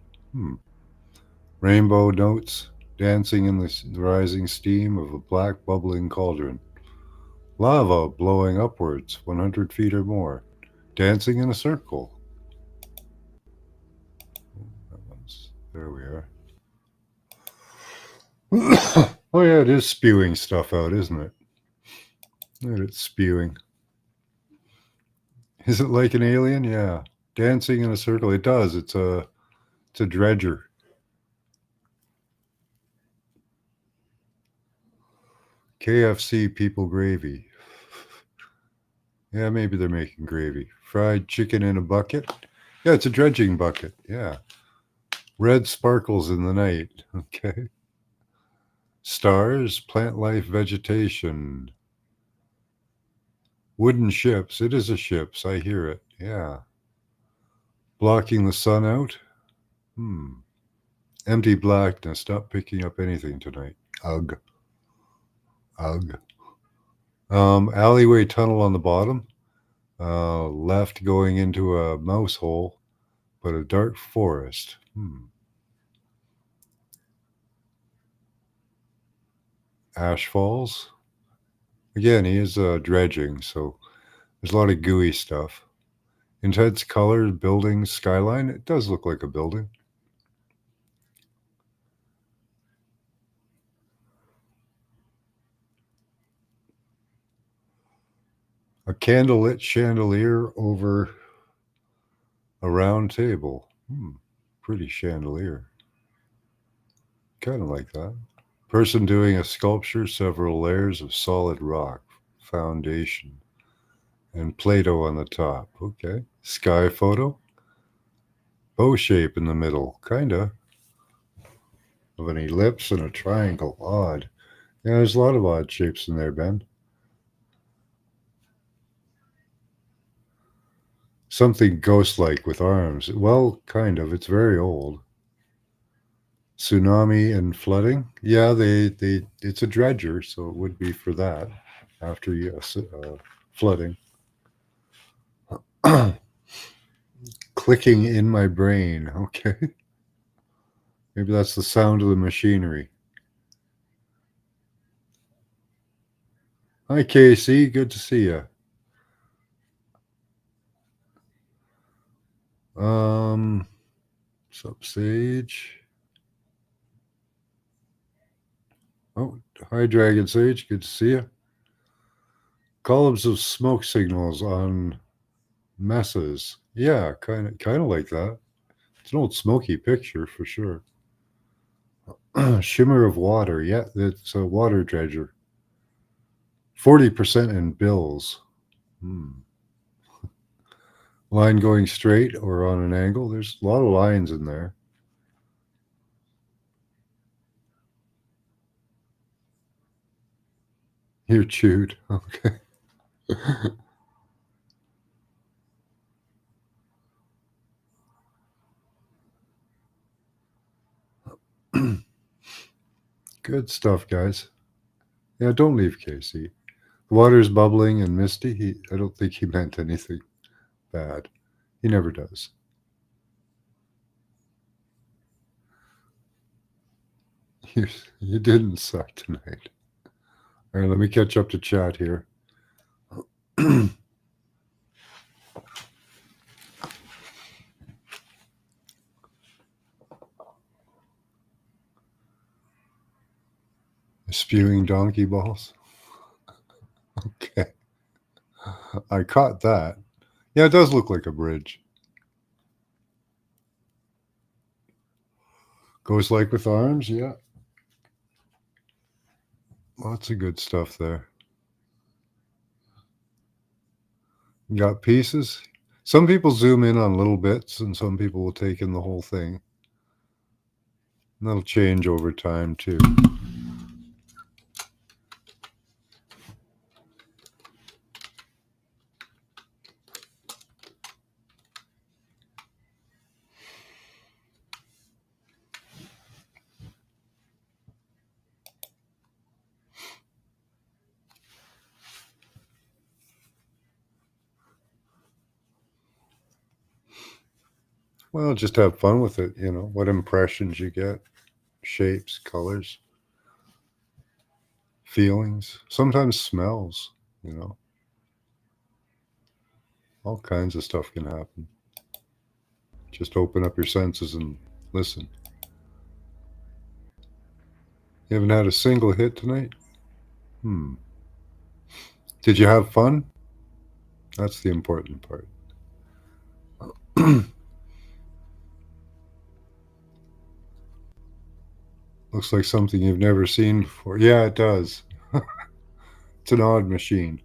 Rainbow notes dancing in the rising steam of a black bubbling cauldron. Lava blowing upwards 100 feet or more, dancing in a circle. There we are. Oh yeah, it is spewing stuff out, isn't it? It's spewing. Is it like an alien? Yeah. Dancing in a circle. It does. It's a dredger. KFC people gravy. Yeah, maybe they're making gravy. Fried chicken in a bucket. Yeah, it's a dredging bucket. Yeah. Red sparkles in the night. Okay. Stars, plant life, vegetation. Wooden ships. It is a ships. I hear it. Yeah. Blocking the sun out. Empty blackness. Not picking up anything tonight. Ugh. Ugh. Alleyway tunnel on the bottom. Left going into a mouse hole, but a dark forest. Ash Falls. Again, he is dredging, so there's a lot of gooey stuff. Intense colors, buildings, skyline. It does look like a building. A candlelit chandelier over a round table. Pretty chandelier. Kind of like that. Person doing a sculpture, several layers of solid rock, foundation, and Play-Doh on the top. Okay. Sky photo. Bow shape in the middle. Kinda. Of an ellipse and a triangle. Odd. Yeah, there's a lot of odd shapes in there, Ben. Something ghost-like with arms. Well, kind of. It's very old. Tsunami and flooding. Yeah, it's a dredger, so it would be for that after flooding. Clicking in my brain. Okay. Maybe that's the sound of the machinery. Hi, Casey. Good to see you. Sup, Sage. Oh, hi, Dragon Sage. Good to see you. Columns of smoke signals on messes. Yeah, kind of like that. It's an old smoky picture for sure. Shimmer of water. Yeah, it's a water dredger. 40% in bills. Line going straight or on an angle. There's a lot of lines in there. You're chewed. Okay. Good stuff, guys. Yeah, don't leave Casey. The water's bubbling and misty. I don't think he meant anything bad. He never does. You didn't suck tonight. All right, let me catch up to chat here. Spewing donkey balls. Okay. I caught that. Yeah, it does look like a bridge. Goes like with arms, yeah. Lots of good stuff there. You got pieces. Some people zoom in on little bits, and some people will take in the whole thing. And that'll change over time, too. Well, just have fun with it, what impressions you get, shapes, colors, feelings, sometimes smells, you know, all kinds of stuff can happen. Just open up your senses and listen. You haven't had a single hit tonight? Hmm. Did you have fun? That's the important part. Looks like something you've never seen before. Yeah, it does. It's an odd machine.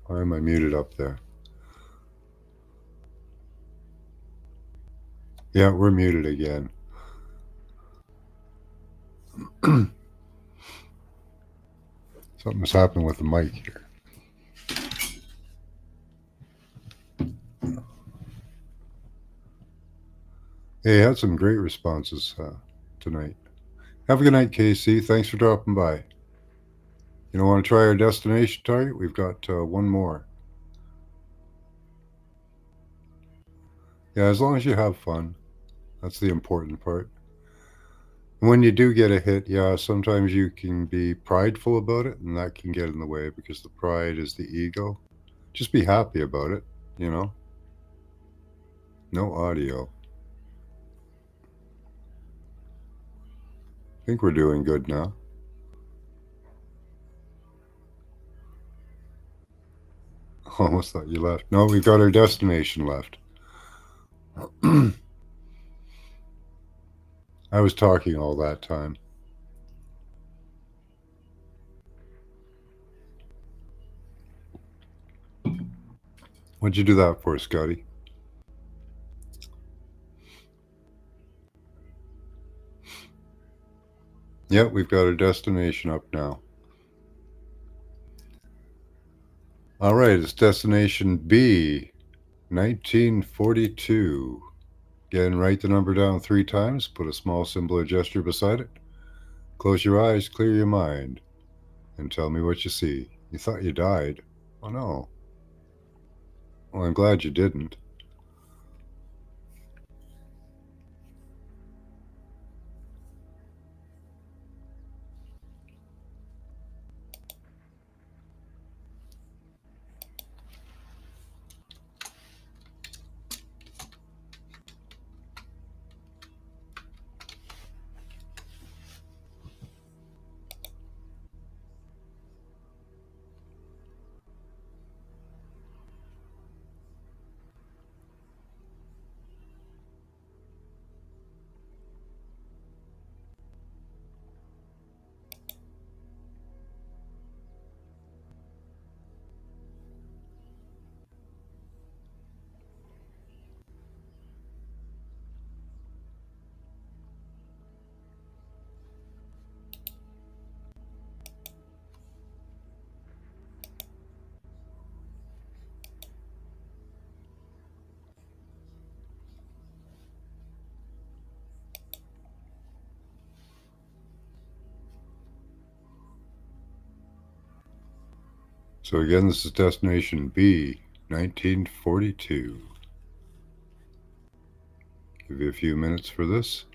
Why am I muted up there? Yeah, we're muted again. Something's happened with the mic here. Hey, had some great responses tonight. Have a good night, Casey. Thanks for dropping by. You don't want to try our destination target? We've got one more. Yeah, as long as you have fun. That's the important part. And when you do get a hit, yeah, sometimes you can be prideful about it, and that can get in the way because the pride is the ego. Just be happy about it, you know? No audio. I think we're doing good now. Almost thought you left. No, we've got our destination left. I was talking all that time. What'd you do that for, Scotty? Yep, we've got a destination up now. All right, it's destination B, 1942. Again, write the number down 3 times, put a small symbol or gesture beside it. Close your eyes, clear your mind, and tell me what you see. You thought you died. Oh no. Well, I'm glad you didn't. So again, this is destination B, 1942. Give you a few minutes for this.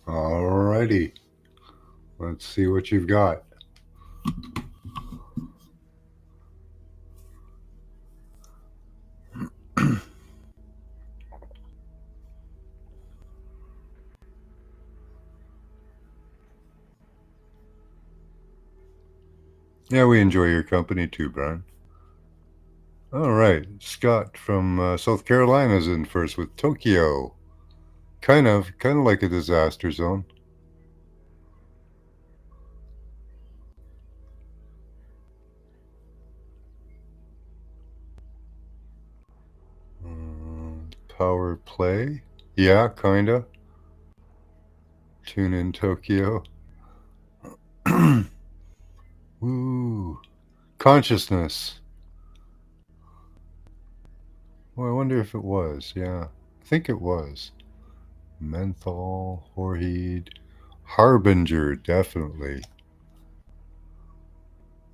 Alrighty. Let's see what you've got. Yeah, we enjoy your company too, Brian. All right. Scott from South Carolina is in first with Tokyo. Kind of like a disaster zone. Power play. Yeah, kinda. Tune in Tokyo. Woo. Consciousness. Well, I wonder if it was. Yeah, I think it was. Menthol, Horheed, Harbinger, definitely.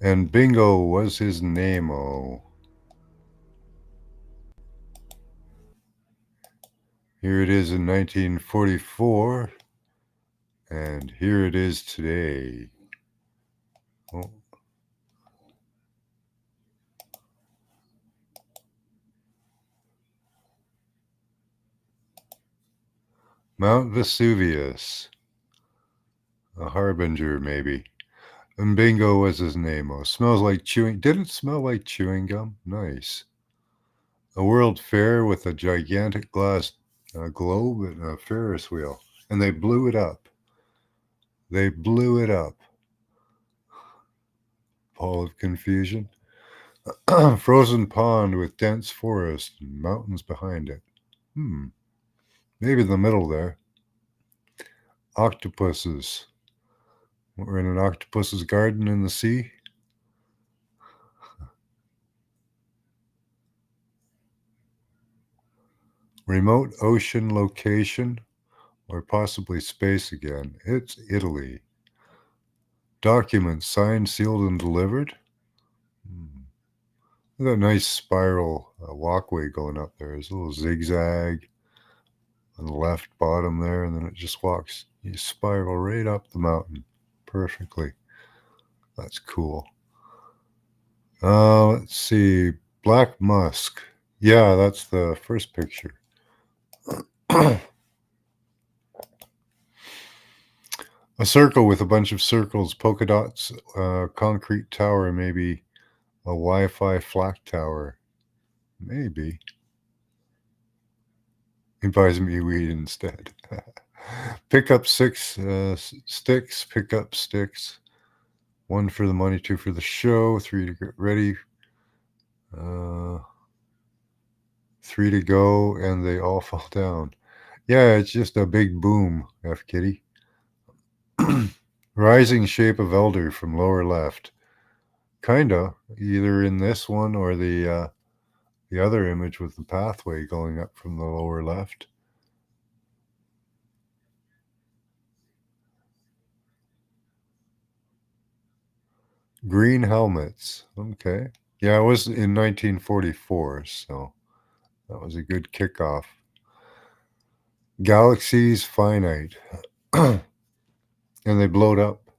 And Bingo was his name. Oh, here it is in 1944, and here it is today. Oh, Mount Vesuvius, a harbinger, maybe. And Bingo was his name. Oh, smells like chewing. Did it smell like chewing gum? Nice. A world fair with a gigantic glass globe and a Ferris wheel. And they blew it up. They blew it up. Ball of confusion. Frozen pond with dense forest and mountains behind it. Hmm. Maybe in the middle there. Octopuses. We're in an octopus's garden in the sea. Remote ocean location, or possibly space again. It's Italy. Documents signed, sealed, and delivered. Hmm. Look at that nice spiral walkway going up there. There's a little zigzag on the left bottom there, and then it just walks. You spiral right up the mountain perfectly. That's cool. Let's see. Black Musk. Yeah, that's the first picture. A circle with a bunch of circles, polka dots, concrete tower, maybe a Wi Fi flak tower. Maybe. He buys me weed instead. Pick up sticks, pick up sticks. One for the money, two for the show, three to get ready, uh, three to go, and they all fall down. Yeah, it's just a big boom, F Kitty. Rising shape of elder from lower left. Kinda, either in this one or the other image with the pathway going up from the lower left. Green helmets. Okay. Yeah, it was in 1944, so that was a good kickoff. Galaxies finite. And they blowed up.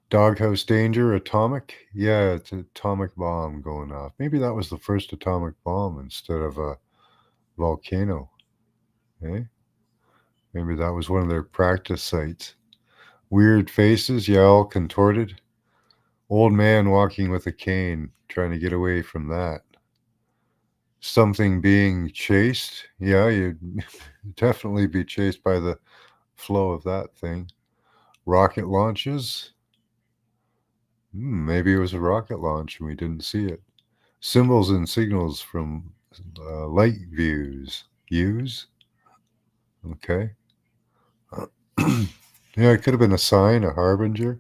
Doghouse danger, atomic? Yeah, it's an atomic bomb going off. Maybe that was the first atomic bomb instead of a volcano. Eh? Maybe that was one of their practice sites. Weird faces, yeah, all contorted. Old man walking with a cane, trying to get away from that. Something being chased. Yeah, you'd definitely be chased by the flow of that thing. Rocket launches. Maybe it was a rocket launch and we didn't see it. Symbols and signals from light views. Views? Okay. Yeah, it could have been a sign, a harbinger,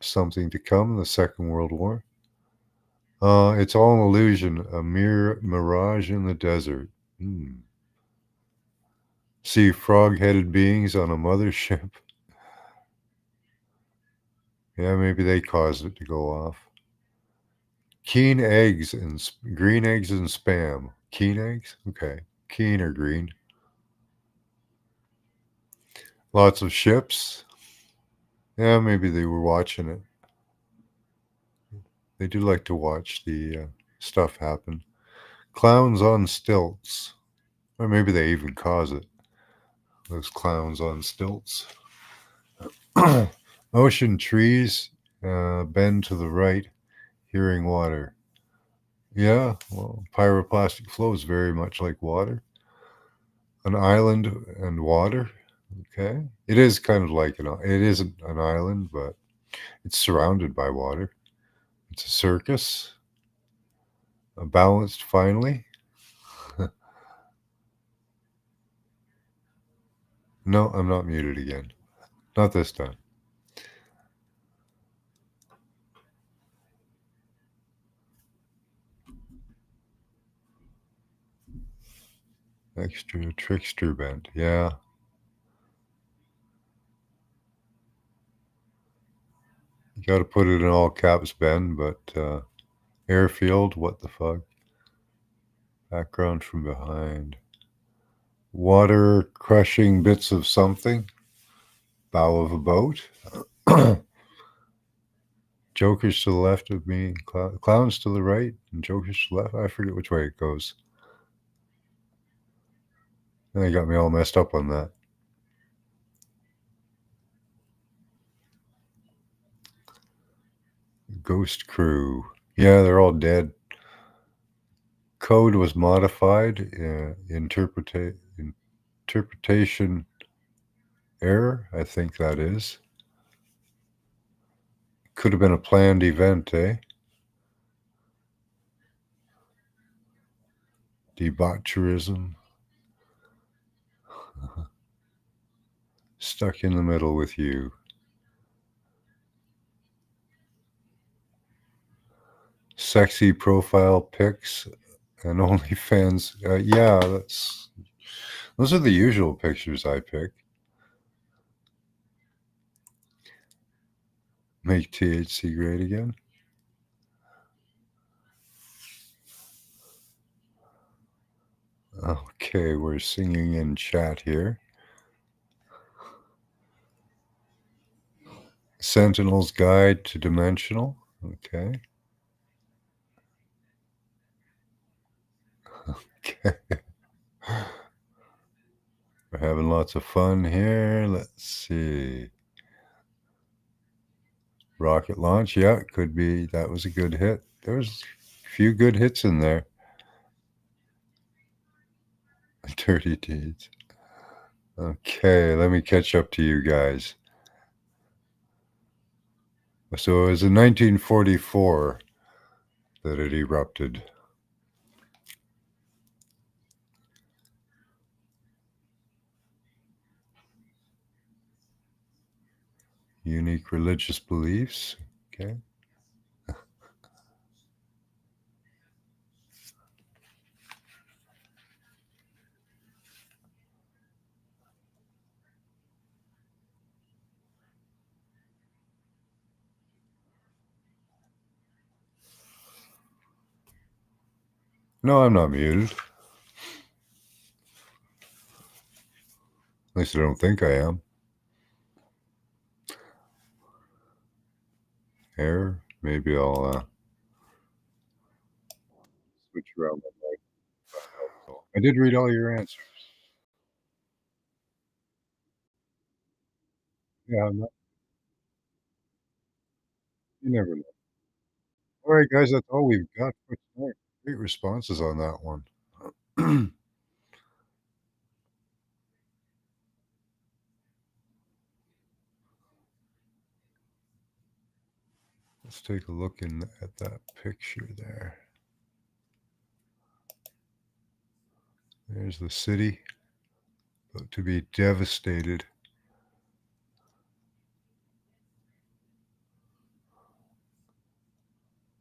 something to come, the Second World War. It's all an illusion, a mere mirage in the desert. Hmm. See frog-headed beings on a mothership. Yeah, maybe they caused it to go off. Keen eggs and green eggs and spam. Keen eggs? Okay. Keen or green. Lots of ships. Yeah, maybe they were watching it. They do like to watch the stuff happen. Clowns on stilts. Or maybe they even cause it. Those clowns on stilts. Ocean trees bend to the right, hearing water. Yeah, well, pyroclastic flow is very much like water. An island and water. Okay. It is kind of like it isn't an island, but it's surrounded by water. It's a circus. Balanced finally. No, I'm not muted again. Not this time. Extra trickster bent. Yeah. You got to put it in all caps, Ben, but airfield, what the fuck? Background from behind. Water crushing bits of something. Bow of a boat. Joker's to the left of me. Clowns to the right, and Joker's to the left. I forget which way it goes. They got me all messed up on that. Ghost crew. Yeah, they're all dead. Code was modified. Interpretation error, I think that is. Could have been a planned event, eh? Debaucherism. Stuck in the middle with you. Sexy profile pics and OnlyFans. Yeah, those are the usual pictures I pick. Make THC great again. Okay, we're singing in chat here. Sentinel's Guide to Dimensional. Okay. Okay. We're having lots of fun here. Let's see. Rocket launch. Yeah, it could be. That was a good hit. There was a few good hits in there. Dirty deeds. Okay, let me catch up to you guys. So it was in 1944 that it erupted. Unique religious beliefs. Okay. No, I'm not muted. At least I don't think I am. Error. Maybe I'll switch around my mic. I did read all your answers. Yeah, you never know. All right, guys, that's all we've got for tonight. Great responses on that one. Let's take a look at that picture there. There's the city about to be devastated.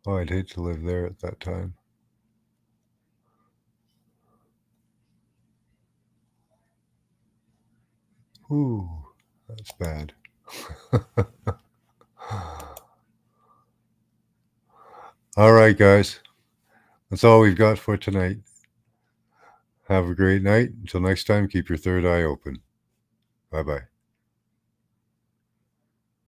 Oh, I'd hate to live there at that time. Ooh, that's bad. All right, guys. That's all we've got for tonight. Have a great night. Until next time, keep your third eye open. Bye bye.